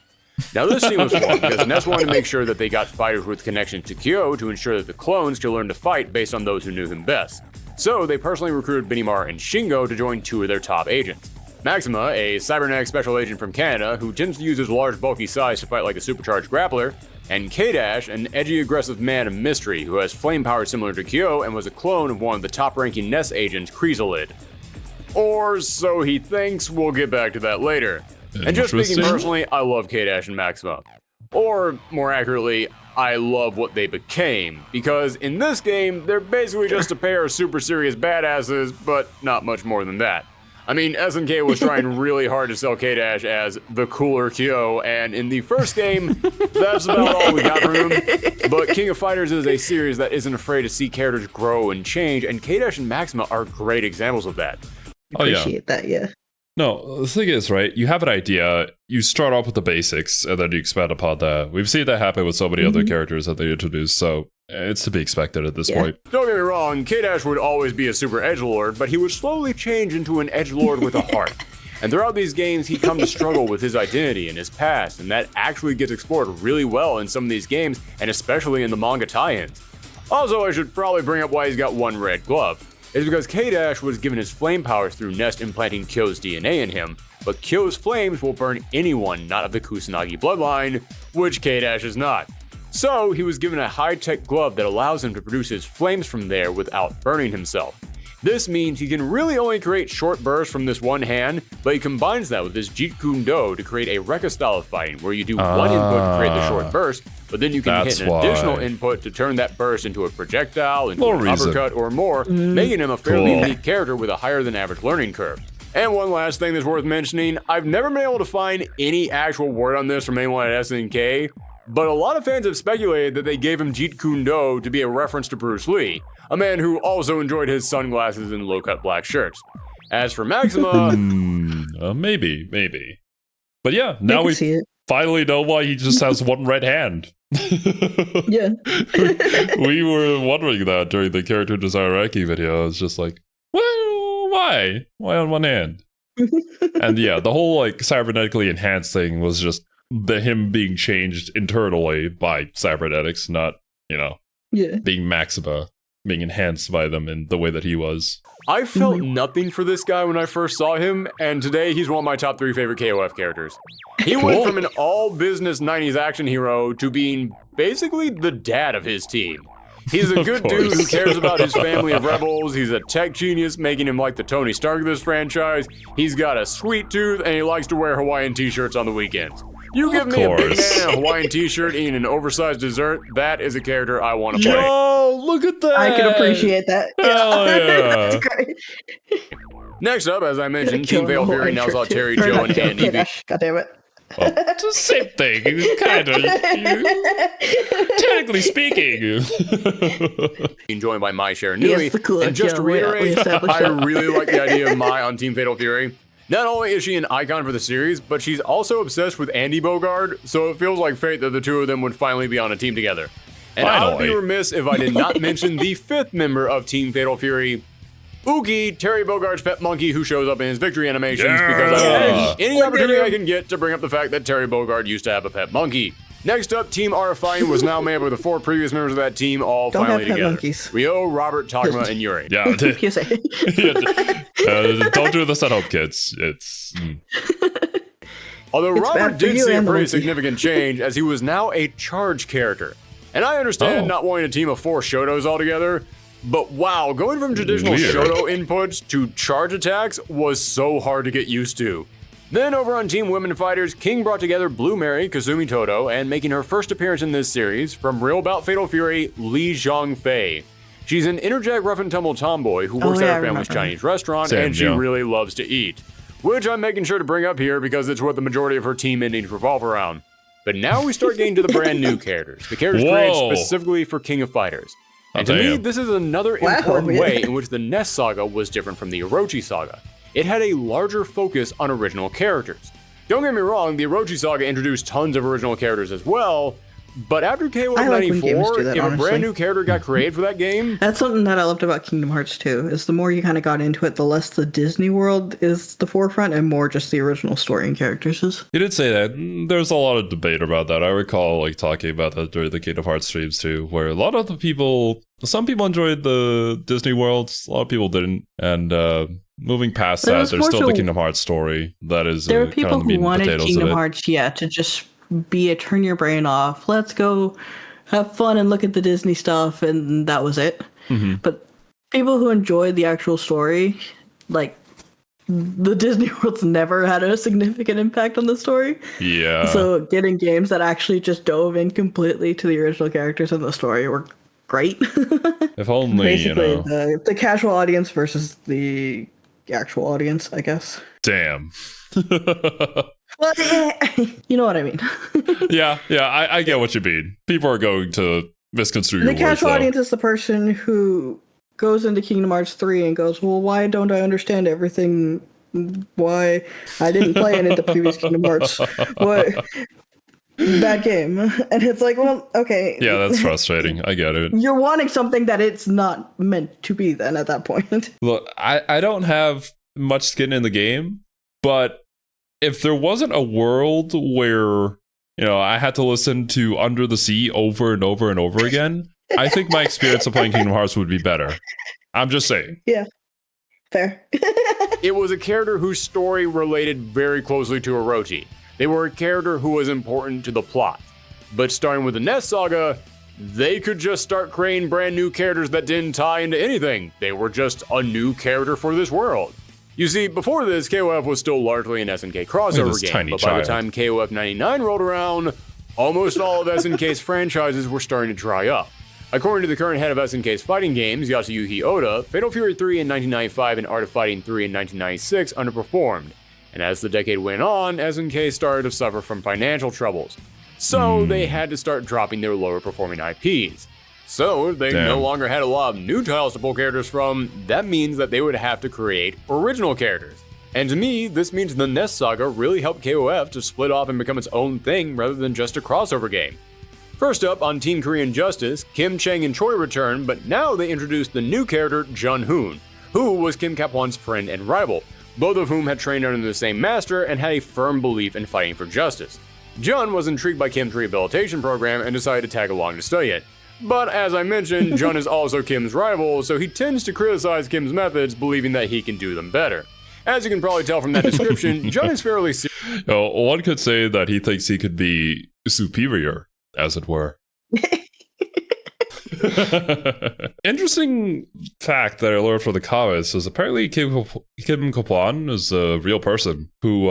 Now this team was formed because Nest wanted to make sure that they got fighters with connections to Kyo to ensure that the clones could learn to fight based on those who knew him best. So they personally recruited Benimaru and Shingo to join two of their top agents. Maxima, a cybernetic special agent from Canada who tends to use his large bulky size to fight like a supercharged grappler, and K-Dash, an edgy aggressive man of mystery who has flame power similar to Kyo and was a clone of one of the top-ranking Nest agents, Chrysalid. Or so he thinks. We'll get back to that later. And just speaking personally, I love K-Dash and Maxima. Or, more accurately, I love what they became, because in this game, they're basically just a pair of super serious badasses, but not much more than that. I mean, SNK was trying really hard to sell K-Dash as the cooler Kyo, and in the first game, that's about all we got from him. But King of Fighters is a series that isn't afraid to see characters grow and change, and K-Dash and Maxima are great examples of that. Appreciate that, yeah. No, the thing is, right, you have an idea, you start off with the basics, and then you expand upon that. We've seen that happen with so many other characters that they introduced, so it's to be expected at this point. Don't get me wrong, wrong, K-Dash would always be a super edgelord, but he would slowly change into an edgelord with a heart. And throughout these games, he'd come to struggle with his identity and his past, and that actually gets explored really well in some of these games, and especially in the manga tie-ins. Also, I should probably bring up why he's got one red glove. It's because K-Dash was given his flame powers through Nest implanting Kyo's DNA in him, but Kyo's flames will burn anyone not of the Kusanagi bloodline, which K-Dash is not. So, he was given a high-tech glove that allows him to produce his flames from there without burning himself. This means he can really only create short bursts from this one hand, but he combines that with his Jeet Kune Do to create a Rekka style of fighting, where you do one input to create the short burst, but then you can hit an additional input to turn that burst into a projectile, into an uppercut, or more, making him a fairly unique character with a higher than average learning curve. And one last thing that's worth mentioning, I've never been able to find any actual word on this from anyone at SNK, but a lot of fans have speculated that they gave him Jeet Kune Do to be a reference to Bruce Lee, a man who also enjoyed his sunglasses and low-cut black shirts. As for Maxima... maybe. But yeah, now we finally know why he just has one red hand. Yeah. We were wondering that during the character design Reki video. It's just like, why? Why on one hand? And yeah, the whole like cybernetically enhanced thing was just him being changed internally by cybernetics, not, being Maxima, being enhanced by them in the way that he was. I felt nothing for this guy when I first saw him, and today he's one of my top 3 favorite KOF characters. He went from an all-business 90s action hero to being basically the dad of his team. He's a good dude who cares about his family of rebels. He's a tech genius, making him like the Tony Stark of this franchise. He's got a sweet tooth, and he likes to wear Hawaiian t-shirts on the weekends. You give me a big man in a Hawaiian t-shirt eating an oversized dessert, that is a character I want to play. Yo, look at that! I can appreciate that. Hell yeah. That's great. Next up, as I mentioned, Team Fatal Fury now saw Terry, Joe, and Andy. God damn it. Well, it's the same thing, kind of. Technically speaking. Joined by Mai Sharanui. And just to Joe, reiterate, I really like the idea of Mai on Team Fatal Fury. Not only is she an icon for the series, but she's also obsessed with Andy Bogard, so it feels like fate that the two of them would finally be on a team together. And I would be remiss if I did not mention the 5th member of Team Fatal Fury, Oogie, Terry Bogard's pet monkey who shows up in his victory animations because I want any opportunity I can get to bring up the fact that Terry Bogard used to have a pet monkey. Next up, Team Arifine was now made up of the 4 previous members of that team all finally together. Monkeys. Ryo, Robert, Takuma, and Yuri. Yeah. Don't do this at home, kids. Although Robert did see a pretty significant change as he was now a charge character. And I understand not wanting a team of 4 Shotos altogether, but wow, going from traditional Shoto inputs to charge attacks was so hard to get used to. Then over on Team Women Fighters, King brought together Blue Mary, Kazumi Toto, and making her first appearance in this series, from Real Bout Fatal Fury, Li Zhongfei. She's an interject rough and tumble tomboy who works at her family's Chinese restaurant, and she really loves to eat. Which I'm making sure to bring up here because it's what the majority of her team endings revolve around. But now we start getting to the brand new characters, the characters created specifically for King of Fighters. And to me, this is another important way in which the Nest Saga was different from the Orochi Saga. It had a larger focus on original characters. Don't get me wrong, the Orochi Saga introduced tons of original characters as well, but after KOF 94, if a brand new character got created for that game... That's something that I loved about Kingdom Hearts 2, is the more you kind of got into it, the less the Disney world is the forefront and more just the original story and characters is. You did say that. There's a lot of debate about that. I recall talking about that during the Kingdom Hearts streams too, where a lot of the people... Some people enjoyed the Disney worlds, a lot of people didn't, and moving past that, there's still the Kingdom Hearts story that is there are people kind of the who wanted potatoes Kingdom of it. Hearts, to just be a turn your brain off. Let's go have fun and look at the Disney stuff, and that was it. Mm-hmm. But people who enjoyed the actual story, like the Disney world's never had a significant impact on the story. Yeah. So getting games that actually just dove in completely to the original characters and the story were great. If only, basically, the casual audience versus the actual audience, I guess. Damn. Well, you know what I mean. yeah, I get what you mean. People are going to misconstrue your words, the casual audience is the person who goes into Kingdom Hearts 3 and goes, well, why don't I understand everything? Why I didn't play any of the previous Kingdom Hearts? What? bad game. And it's like, well, okay. Yeah, that's frustrating. I get it. You're wanting something that it's not meant to be then at that point. Look, I don't have much skin in the game, but if there wasn't a world where, I had to listen to Under the Sea over and over and over again, I think my experience of playing Kingdom Hearts would be better. I'm just saying. Yeah. Fair. It was a character whose story related very closely to Orochi. They were a character who was important to the plot. But starting with the NES Saga, they could just start creating brand new characters that didn't tie into anything. They were just a new character for this world. You see, before this, KOF was still largely an SNK crossover game, but by the time KOF 99 rolled around, almost all of SNK's franchises were starting to dry up. According to the current head of SNK's fighting games, Yasuyuki Oda, Fatal Fury 3 in 1995 and Art of Fighting 3 in 1996 underperformed, and as the decade went on, SNK started to suffer from financial troubles. So they had to start dropping their lower performing IPs. So they no longer had a lot of new titles to pull characters from. That means that they would have to create original characters. And to me, this means the NES Saga really helped KOF to split off and become its own thing rather than just a crossover game. First up, on Teen Korean Justice, Kim Chang and Choi returned, but now they introduced the new character Jun Hoon, who was Kim Kap-hwan's friend and rival, both of whom had trained under the same master and had a firm belief in fighting for justice. Jun was intrigued by Kim's rehabilitation program and decided to tag along to study it. But as I mentioned, Jun is also Kim's rival, so he tends to criticize Kim's methods, believing that he can do them better. As you can probably tell from that description, Jun is fairly serious. One could say that he thinks he could be superior, as it were. Interesting fact that I learned from the comments is apparently Kim Kap-hwan is a real person who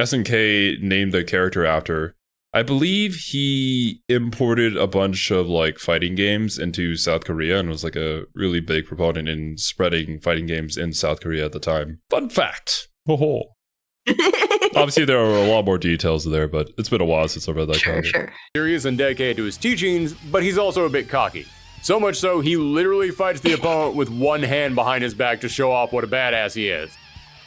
SNK named the character after. I believe he imported a bunch of fighting games into South Korea and was a really big proponent in spreading fighting games in South Korea at the time. Fun fact. Obviously, there are a lot more details there, but it's been a while since I read that comic. Serious and dedicated to his teachings, but he's also a bit cocky. So much so, he literally fights the opponent with one hand behind his back to show off what a badass he is.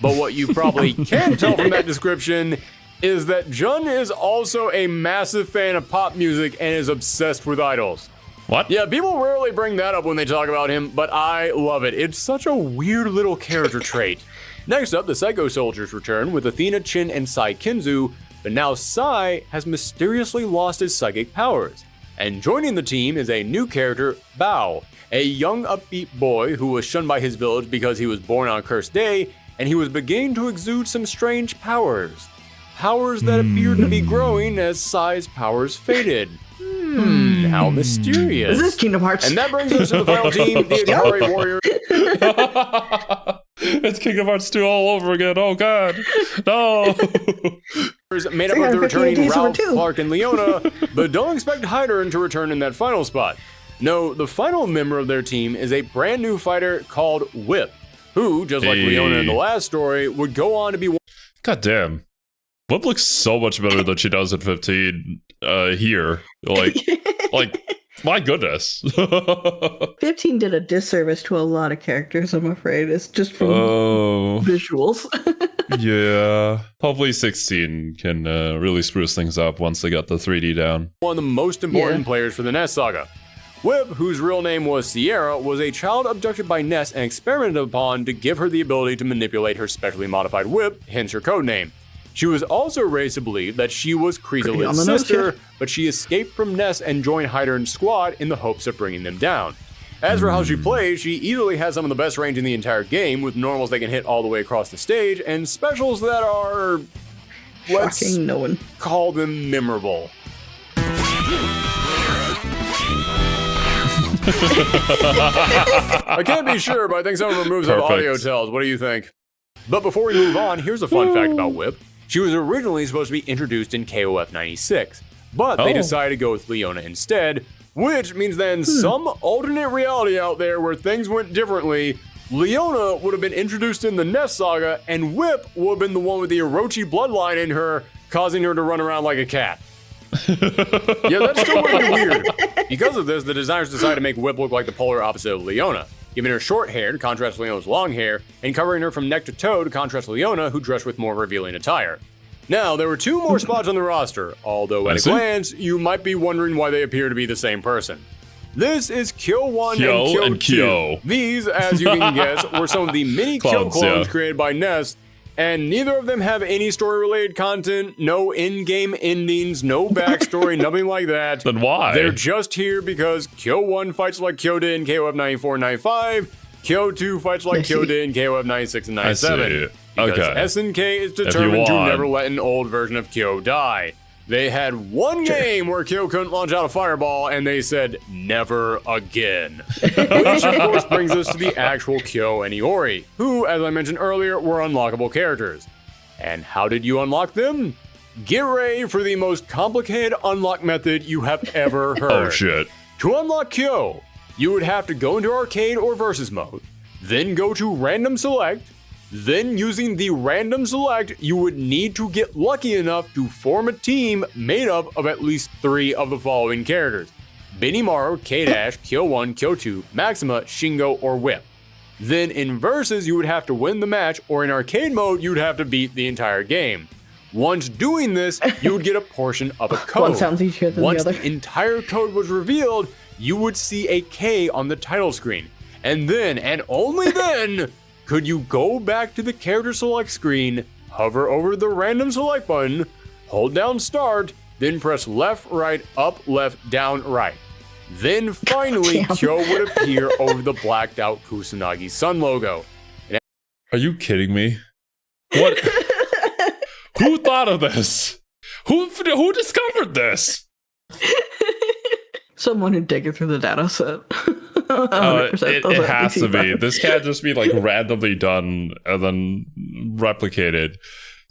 But what you probably can't tell from that description is that Jun is also a massive fan of pop music and is obsessed with idols. What? Yeah, people rarely bring that up when they talk about him, but I love it. It's such a weird little character trait. Next up, the Psycho Soldiers return with Athena, Chin, and Sai Kinzu, but now Sai has mysteriously lost his psychic powers. And joining the team is a new character, Bao, a young upbeat boy who was shunned by his village because he was born on a cursed day, and he was beginning to exude some strange powers. Powers that appeared to be growing as Sai's powers faded. How mysterious. Is this Kingdom Hearts? And that brings us to the final team, the Akari Warriors. It's Kingdom Hearts 2 all over again. Oh, God. No. Made up of the returning Ralph, Clark, and Leona, but don't expect Hydern to return in that final spot. No, the final member of their team is a brand new fighter called Whip, who, just like Leona in the last story, would go on to be... God damn. Whip looks so much better than she does in 15 here. My goodness. 15 did a disservice to a lot of characters, I'm afraid. It's just from visuals. Yeah. Hopefully 16 can really spruce things up once they got the 3D down. One of the most important players for the NES Saga. Whip, whose real name was Sierra, was a child abducted by NES and experimented upon to give her the ability to manipulate her specially modified whip, hence her codename. She was also raised to believe that she was Chrysalis' sister, but she escaped from Ness and joined Hydern's squad in the hopes of bringing them down. As for how she plays, she easily has some of the best range in the entire game, with normals that can hit all the way across the stage, and specials that are... let's call them memorable. I can't be sure, but I think some of her moves have audio tells. What do you think? But before we move on, here's a fun fact about Whip. She was originally supposed to be introduced in KOF 96, but they decided to go with Leona instead, which means then some alternate reality out there where things went differently, Leona would have been introduced in the NES Saga, and Whip would have been the one with the Orochi bloodline in her, causing her to run around like a cat. Yeah, that's still really weird. Because of this, the designers decided to make Whip look like the polar opposite of Leona, giving her short hair to contrast Leona's long hair, and covering her from neck to toe to contrast Leona, who dressed with more revealing attire. Now, there were 2 more spots on the roster, although at a see. glance, you might be wondering why they appear to be the same person. This is Kyo 1 Kyo and Kyo 2. and Kyo. These, as you can guess, were some of the mini Kyo clones yeah. created by Ness, and neither of them have any story-related content, no in-game endings, no backstory, nothing like that. Then why? They're just here because Kyo 1 fights like Kyo did in KOF 94 and 95, Kyo 2 fights like Kyo did in KOF 96 and 97. Because Okay. SNK is determined to want. never let an old version of Kyo die. They had one game where Kyo couldn't launch out a fireball, and they said, never again. Which, of course, brings us to the actual Kyo and Iori, who, as I mentioned earlier, were unlockable characters. And how did you unlock them? Get ready for the most complicated unlock method you have ever heard. Oh shit. To unlock Kyo, you would have to go into arcade or versus mode, then go to random select, then using the random select, you would need to get lucky enough to form a team made up of at least 3 of the following characters: Benimaru, K-Dash, Kyo 1, Kyo 2, Maxima, Shingo, or Whip. Then in versus, you would have to win the match, or in arcade mode, you'd have to beat the entire game. Once doing this, you would get a portion of a code. One sounds easier than Once the other. the entire code was revealed, you would see a K on the title screen. And then, and only then, could you go back to the character select screen, hover over the random select button, hold down start, then press left, right, up, left, down, right. Then finally, Damn. Kyo would appear over the blacked out Kusanagi Sun logo. Are you kidding me? What? Who thought of this? Who discovered this? Someone who digging through the data set. 100%, It those are has to easy be. vibes. This can't just be like randomly done and then replicated.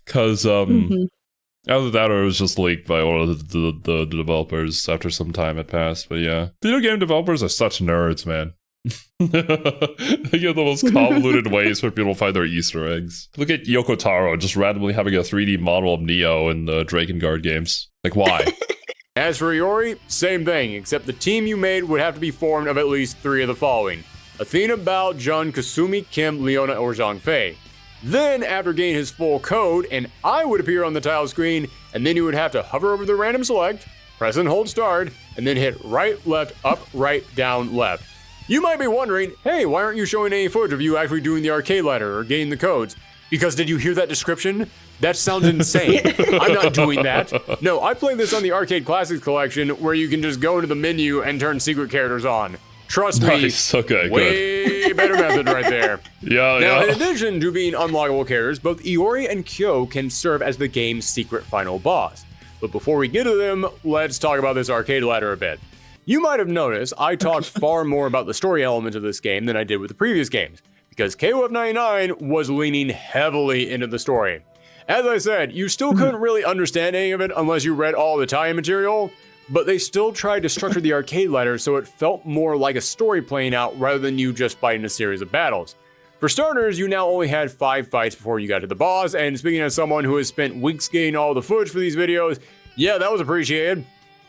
Because either that or it was just leaked by one of the developers after some time had passed. But yeah, video game developers are such nerds, man. They have the most convoluted ways for people to find their Easter eggs. Look at Yoko Taro just randomly having a 3D model of Neo in the Drakengard games. Like, why? As for Iori, same thing, except the team you made would have to be formed of at least 3 of the following: Athena, Bao, Jun, Kasumi, Kim, Leona, or Zhang Fei. Then, after getting his full code, an eye would appear on the tile screen, and then you would have to hover over the random select, press and hold start, and then hit right, left, up, right, down, left. You might be wondering, hey, why aren't you showing any footage of you actually doing the arcade ladder or getting the codes? Because did you hear that description? That sounds insane. I'm not doing that. No, I played this on the Arcade Classics collection where you can just go into the menu and turn secret characters on. Trust me, Nice. Okay, way better method right there. Yeah, Now, in yeah. addition to being unlockable characters, both Iori and Kyo can serve as the game's secret final boss. But before we get to them, let's talk about this arcade ladder a bit. You might have noticed I talked far more about the story elements of this game than I did with the previous games, because KOF 99 was leaning heavily into the story. As I said, you still couldn't really understand any of it unless you read all the tie-in material, but they still tried to structure the arcade ladder so it felt more like a story playing out rather than you just fighting a series of battles. For starters, you now only had 5 fights before you got to the boss, and speaking as someone who has spent weeks getting all the footage for these videos, yeah, that was appreciated.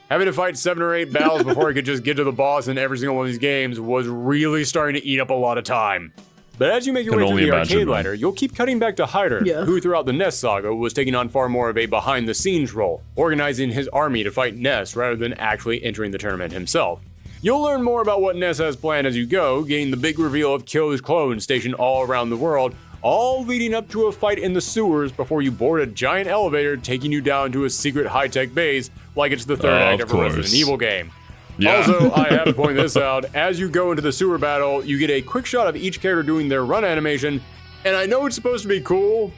Having to fight 7 or 8 battles before I could just get to the boss in every single one of these games was really starting to eat up a lot of time. But as you make your Can way through only the imagine, arcade man. ladder, you'll keep cutting back to Hyder, Yeah. who throughout the Ness saga was taking on far more of a behind-the-scenes role, organizing his army to fight Ness rather than actually entering the tournament himself. You'll learn more about what Ness has planned as you go, getting the big reveal of Kyo's clones stationed all around the world, all leading up to a fight in the sewers before you board a giant elevator taking you down to a secret high-tech base like it's the third act Of of a Resident course. Evil game. Yeah. Also, I have to point this out, as you go into the sewer battle, you get a quick shot of each character doing their run animation, and I know it's supposed to be cool,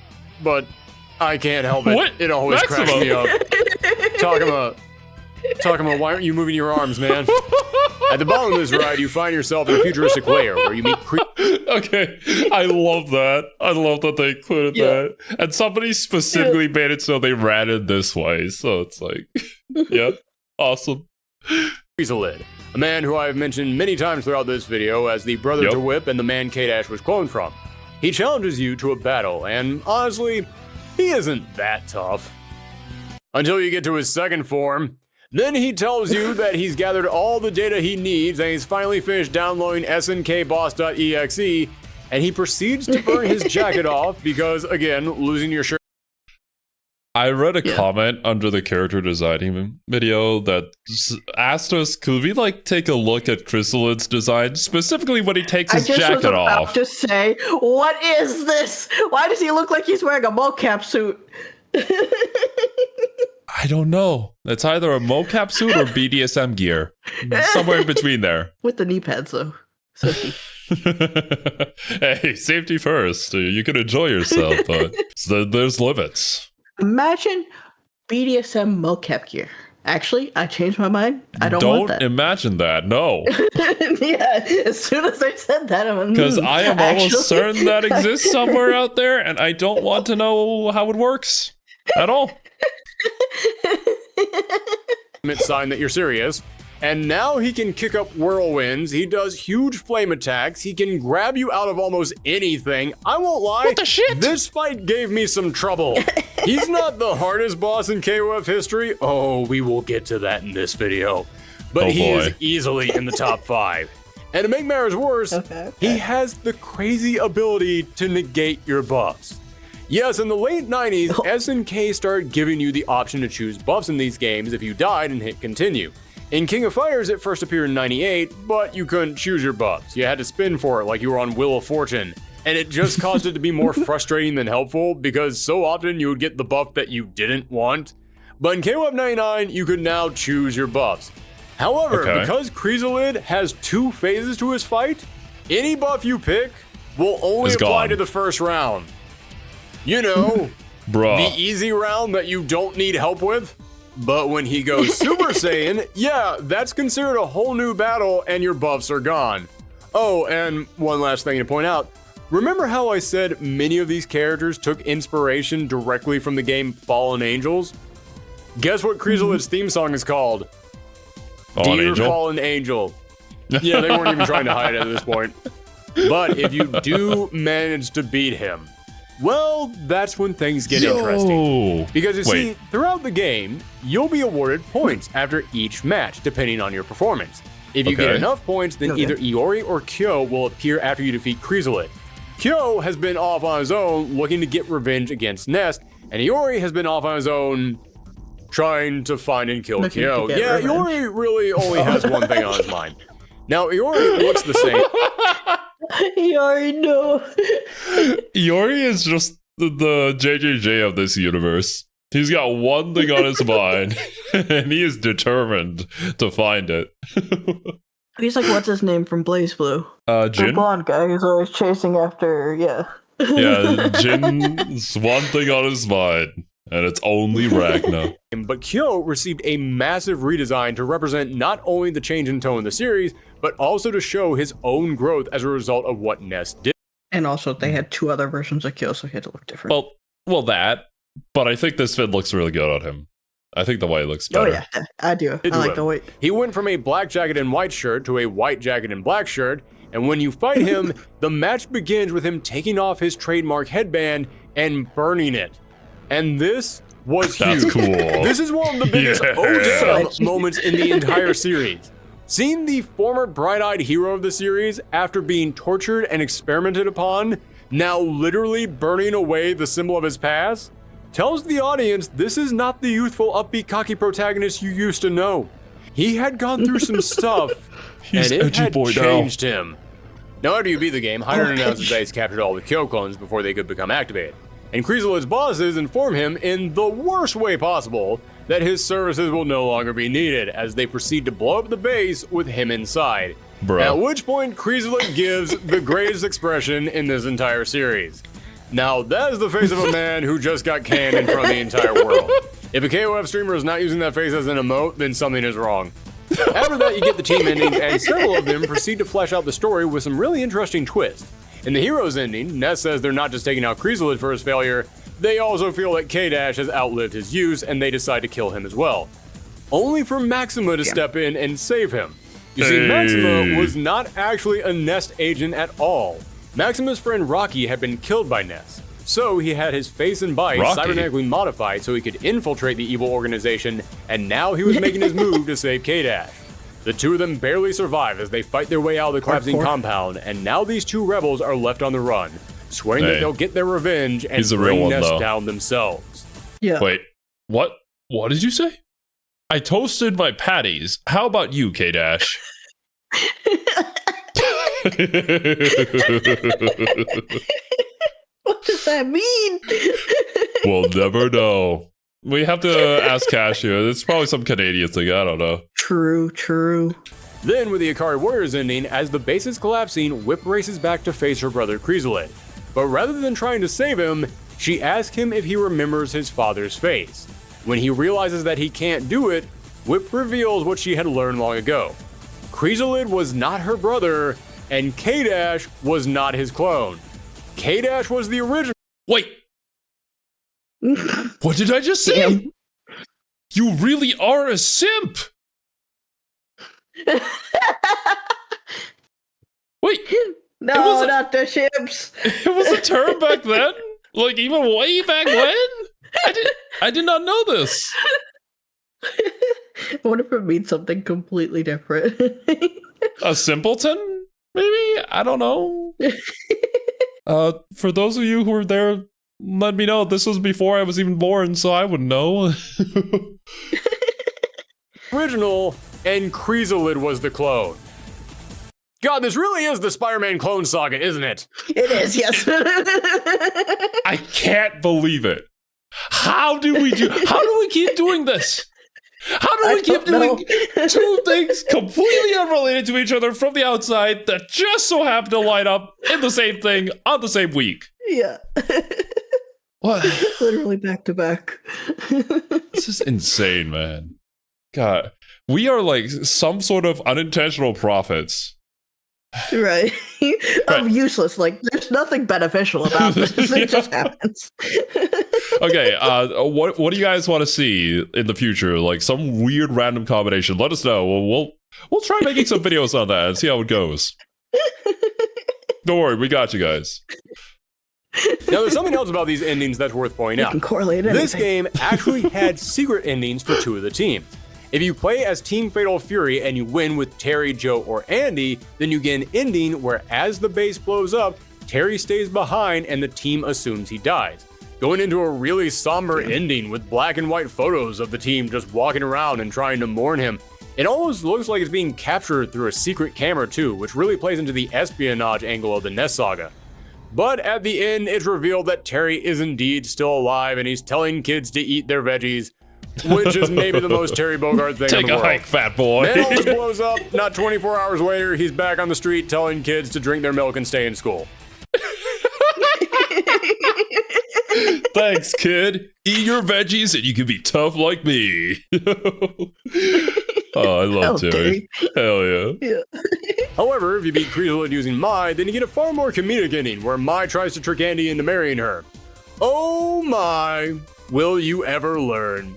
but I can't help it. What? It always Maximum. cracks me up. Talking about why aren't you moving your arms, man? At the bottom of this ride, you find yourself in a futuristic lair where you meet Okay, I love that. I love that they included Yeah. that. And somebody specifically made it so they ran it this way. So it's like, yeah, awesome. Lid, a man who I have mentioned many times throughout this video as the brother Yep. to Whip and the man K-Dash was cloned from. He challenges you to a battle, and honestly, he isn't that tough. Until you get to his second form. Then he tells you that he's gathered all the data he needs and he's finally finished downloading snkboss.exe, and he proceeds to burn his jacket off because, again, losing your shirt I read a Yeah. comment under the character designing video that asked us, could we like take a look at Chrysalis' design, specifically when he takes I his just was jacket about off? to say, what is this? Why does he look like he's wearing a mocap suit? I don't know. It's either a mocap suit or BDSM gear. Somewhere in between there. With the knee pads, though. Safety. Hey, safety first. You can enjoy yourself, but there's limits. Imagine BDSM mocap gear. Actually, I changed my mind. I don't want that. Imagine that. No. Yeah, as soon as I said that, I'm like, Because I am almost actually- certain that exists somewhere out there, and I don't want to know how it works at all. Sign that you're serious. And now he can kick up whirlwinds. He does huge flame attacks. He can grab you out of almost anything. I won't lie. What the shit? This fight gave me some trouble. He's not the hardest boss in KOF history. Oh, we will get to that in this video. But Oh, he is boy. easily in the top 5. And to make matters worse, Okay. he has the crazy ability to negate your buffs. Yes, in the late 90s, SNK started giving you the option to choose buffs in these games if you died and hit continue. In King of Fighters, it first appeared in 98, but you couldn't choose your buffs. You had to spin for it like you were on Wheel of Fortune. And it just caused it to be more frustrating than helpful because so often you would get the buff that you didn't want. But in KOF 99, you could now choose your buffs. However, Okay. because Chrysalid has 2 phases to his fight, any buff you pick will only Is apply gone. to the first round. You know, Bruh. the easy round that you don't need help with. But when he goes Super Saiyan, yeah, that's considered a whole new battle and your buffs are gone. Oh, and one last thing to point out. Remember how I said many of these characters took inspiration directly from the game Fallen Angels? Guess what Chrysalid's theme song is called? Fallen Dear Angel? Fallen Angel. Yeah, they weren't even trying to hide it at this point. But if you do manage to beat him, well, that's when things get interesting. Because you see, throughout the game, you'll be awarded points after each match, depending on your performance. If you get Okay. enough points, then either Iori or Kyo will appear after you defeat Chrysalid. Kyo has been off on his own looking to get revenge against Nest, and Iori has been off on his own trying to find and kill Looking Kyo. to get Yeah, revenge. Iori really only has one thing on his mind. Now, Iori looks the same. You already know. Iori is just the JJJ of this universe. He's got one thing on his mind, and he is determined to find it. He's like, what's his name from Blaze Blue? The Jin? blonde guy who's always chasing after, yeah. Yeah, Jin's one thing on his mind, and it's only Ragna. But Kyo received a massive redesign to represent not only the change in tone of the series, but also to show his own growth as a result of what Nest did. And also, they had 2 other versions of Kyo, so he had to look different. Well, that. But I think this fit looks really good on him. I think the white looks Oh, better. yeah, I do. I like the white. He went from a black jacket and white shirt to a white jacket and black shirt, and when you fight him, the match begins with him taking off his trademark headband and burning it. And this was That's huge. cool. This is one of the biggest Yeah. oh damn moments in the entire series. Seeing the former bright-eyed hero of the series, after being tortured and experimented upon, now literally burning away the symbol of his past, tells the audience this is not the youthful, upbeat, cocky protagonist you used to know. He had gone through some stuff, He's and it edgy had boy now. changed him. Now, after you beat the game, Hyder announces that he's captured all the Kyo clones before they could become activated. And Chrysalid's bosses inform him in the worst way possible that his services will no longer be needed as they proceed to blow up the base with him inside. Bro. At which point, Chrysalid gives the greatest expression in this entire series. Now, that is the face of a man who just got canned in front of the entire world. If a KOF streamer is not using that face as an emote, then something is wrong. After that, you get the team endings, and several of them proceed to flesh out the story with some really interesting twists. In the hero's ending, Ness says they're not just taking out Chrysalid for his failure, they also feel that K-Dash has outlived his use, and they decide to kill him as well. Only for Maxima to step in and save him. You see, Maxima was not actually a Nest agent at all. Maxima's friend Rocky had been killed by Ness, so he had his face and body Rocky. cybernetically modified so he could infiltrate the evil organization, and now he was making his move to save K-Dash. The two of them barely survive as they fight their way out of the collapsing Hardcore. compound, and now these 2 rebels are left on the run, swearing that Hey, they'll get their revenge and he's a real bring one, Ness though. down themselves. Yeah. Wait, what? What did you say? I toasted my patties. How about you, K-Dash? What does that mean? We'll never know. We have to ask Cashew. It's probably some Canadian thing. I don't know. True. Then, with the Akari Warriors ending, as the base is collapsing, Whip races back to face her brother Chrysalid. But rather than trying to save him, she asks him if he remembers his father's face. When he realizes that he can't do it, Whip reveals what she had learned long ago. Chrysalid was not her brother, and K-Dash was not his clone. K-Dash was the original. Wait, what did I just say? Damn. You really are a simp. Wait, No, wasn't- not the ships. it was a term back then? Like even way back when? I did not know this. I wonder if it means something completely different. A simpleton? Maybe? I don't know. For those of you who were there, let me know. This was before I was even born, so I would know. Original, and Chrysalid was the clone. God, this really is the Spider-Man clone saga, isn't it? It is, yes. I can't believe it. How do we keep doing this? How do we keep doing two things completely unrelated to each other from the outside that just so happen to line up in the same thing on the same week? Yeah. What? Literally back to back. This is insane, man. God, we are like some sort of unintentional prophets. Right. Right. Useless. Like, there's nothing beneficial about this. Yeah. It just happens. Okay, what do you guys want to see in the future? Like some weird random combination. Let us know. We'll try making some videos on that and see how it goes. Don't worry, we got you guys. Now, there's something else about these endings that's worth pointing You out. can correlate anything. This game actually had secret endings for two of the teams. If you play as Team Fatal Fury and you win with Terry, Joe, or Andy, then you get an ending where as the base blows up, Terry stays behind and the team assumes he dies, going into a really somber ending with black and white photos of the team just walking around and trying to mourn him. It almost looks like it's being captured through a secret camera too, which really plays into the espionage angle of the Ness Saga. But at the end, it's revealed that Terry is indeed still alive and he's telling kids to eat their veggies, which is maybe the most Terry Bogard thing in Take the a world. hike, fat boy. Then all this blows up. Not 24 hours later, he's back on the street telling kids to drink their milk and stay in school. Thanks, kid. Eat your veggies and you can be tough like me. Oh, I love Hell, Terry. Hell yeah. Yeah. However, if you beat Chrysalid using Mai, then you get a far more comedic ending where Mai tries to trick Andy into marrying her. Oh my, will you ever learn?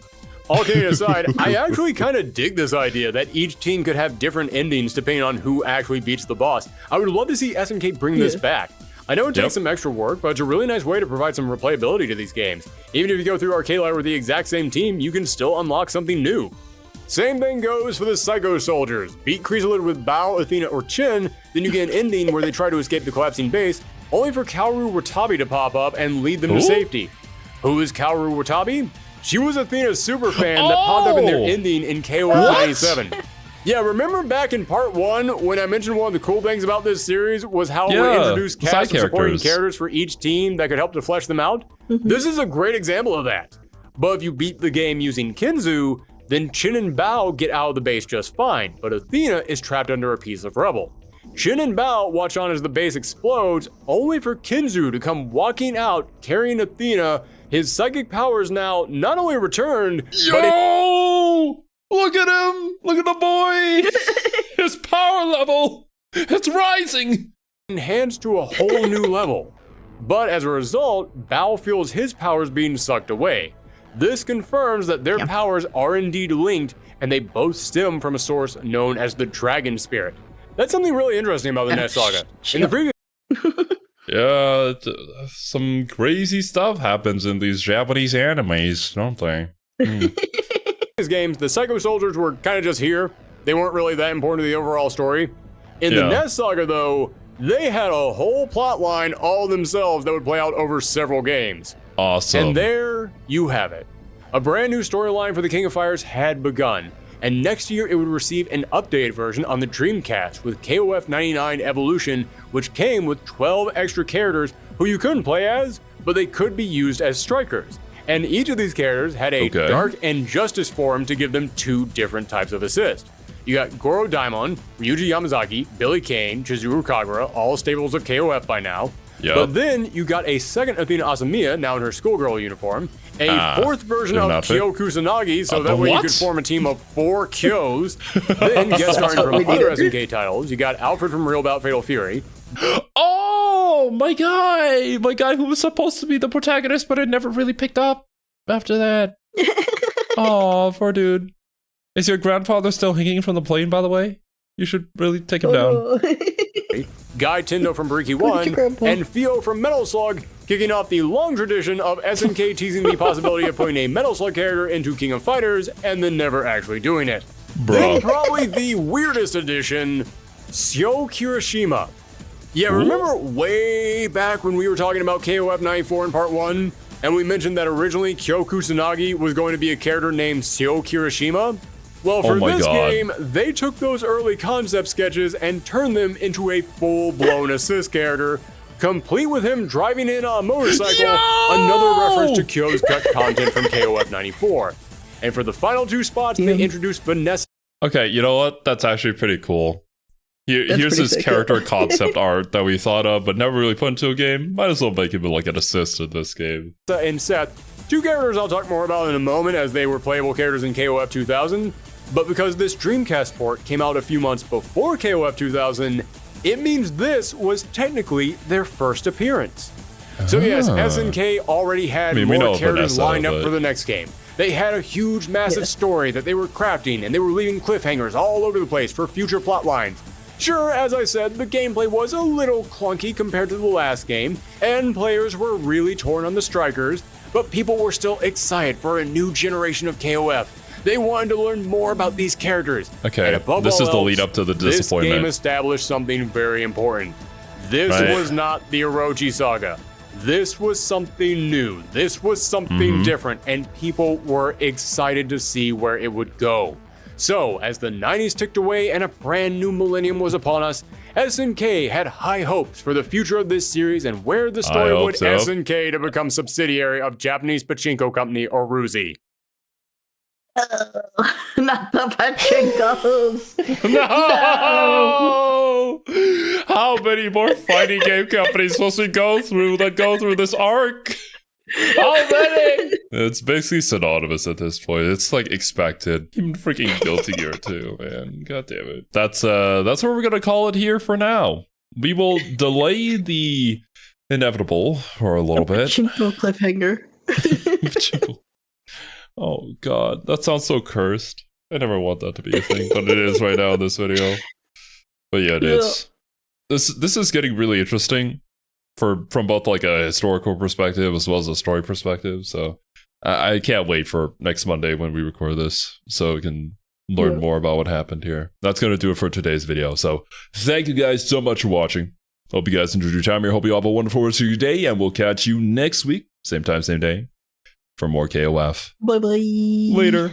All kidding aside, I actually kind of dig this idea that each team could have different endings depending on who actually beats the boss. I would love to see SNK bring this back. I know it takes some extra work, but it's a really nice way to provide some replayability to these games. Even if you go through Arcade Live with the exact same team, you can still unlock something new. Same thing goes for the Psycho Soldiers. Beat Chrysalid with Bao, Athena, or Chin, then you get an ending where they try to escape the collapsing base, only for Kaoru Watabe to pop up and lead them to safety. Who is Kaoru Watabe? She was Athena's superfan that popped up in their ending in KOF 97. Yeah, remember back in part 1 when I mentioned one of the cool things about this series was how we introduced cast of supporting characters for each team that could help to flesh them out? This is a great example of that. But if you beat the game using Kinzu, then Chin and Bao get out of the base just fine, but Athena is trapped under a piece of rubble. Chin and Bao watch on as the base explodes, only for Kinzu to come walking out carrying Athena. His psychic powers now not only returned, but look at him! Look at the boy! His power level! It's rising! enhanced to a whole new level. But as a result, Bao feels his powers being sucked away. This confirms that their powers are indeed linked, and they both stem from a source known as the Dragon Spirit. That's something really interesting about the Ness Saga. In the previous Yeah, some crazy stuff happens in these Japanese animes, don't they? games, the Psycho Soldiers were kind of just here. They weren't really that important to the overall story. In the Ness Saga, though, they had a whole plot line all themselves that would play out over several games. Awesome. And there you have it. A brand new storyline for the King of Fighters had begun, and next year it would receive an updated version on the Dreamcast with KOF 99 Evolution, which came with 12 extra characters who you couldn't play as, but they could be used as strikers. And each of these characters had a Dark and Justice form to give them 2 different types of assist. You got Goro Daimon, Ryuji Yamazaki, Billy Kane, Chizuru Kagura, all staples of KOF by now. Yep. But then you got a second Athena Asamiya, now in her schoolgirl uniform, a 4th version of Kyo Kusanagi, so that way you could form a team of 4 Kyos. Then guest starring from other SNK titles, you got Alfred from Real Bout Fatal Fury. Oh, my guy who was supposed to be the protagonist, but it never really picked up after that. Oh, poor dude. Is your grandfather still hanging from the plane, by the way? You should really take him down. Guy Tendo from Briki 1, and Fio from Metal Slug, kicking off the long tradition of SNK teasing the possibility of putting a Metal Slug character into King of Fighters, and then never actually doing it. Then probably the weirdest addition, Syo Kirishima. Yeah, remember way back when we were talking about KOF 94 in part 1, and we mentioned that originally Kyo Kusanagi was going to be a character named Syo Kirishima? Well, for this game, they took those early concept sketches and turned them into a full-blown assist character, complete with him driving in on a motorcycle, another reference to Kyo's cut content from KOF 94. And for the final 2 spots, they introduced Vanessa. Okay, you know what? That's actually pretty cool. Here's his character concept art that we thought of, but never really put into a game. Might as well make him like an assist in this game. And Seth, 2 characters I'll talk more about in a moment, as they were playable characters in KOF 2000. But because this Dreamcast port came out a few months before KOF 2000, it means this was technically their first appearance. So yes, SNK already had more characters lined up for the next game. They had a huge, massive story that they were crafting, and they were leaving cliffhangers all over the place for future plot lines. Sure, as I said, the gameplay was a little clunky compared to the last game, and players were really torn on the strikers, but people were still excited for a new generation of KOF. They wanted to learn more about these characters. Okay, and above this all is the else, lead up to the disappointment. This game established something very important. This was not the Orochi Saga. This was something new. This was something different, and people were excited to see where it would go. So, as the 90s ticked away and a brand new millennium was upon us, SNK had high hopes for the future of this series and where the story would SNK to become subsidiary of Japanese pachinko company Oruzi. Not the pachinkos. No! How many more fighting game companies supposed to go through this arc? How many? It's basically synonymous at this point. It's like expected. Even freaking Guilty Gear too, man. God damn it. That's what we're gonna call it here for now. We will delay the inevitable for a little bit. Pachinko cliffhanger. Oh god, that sounds so cursed. I never want that to be a thing, but it is right now in this video. But yeah, it's this is getting really interesting from both like a historical perspective as well as a story perspective. So I can't wait for next Monday when we record this, so we can learn more about what happened here. That's gonna do it for today's video. So thank you guys so much for watching. Hope you guys enjoyed your time here. Hope you all have a wonderful rest of your day, and we'll catch you next week, same time, same day, for more KOF. Bye bye. Later.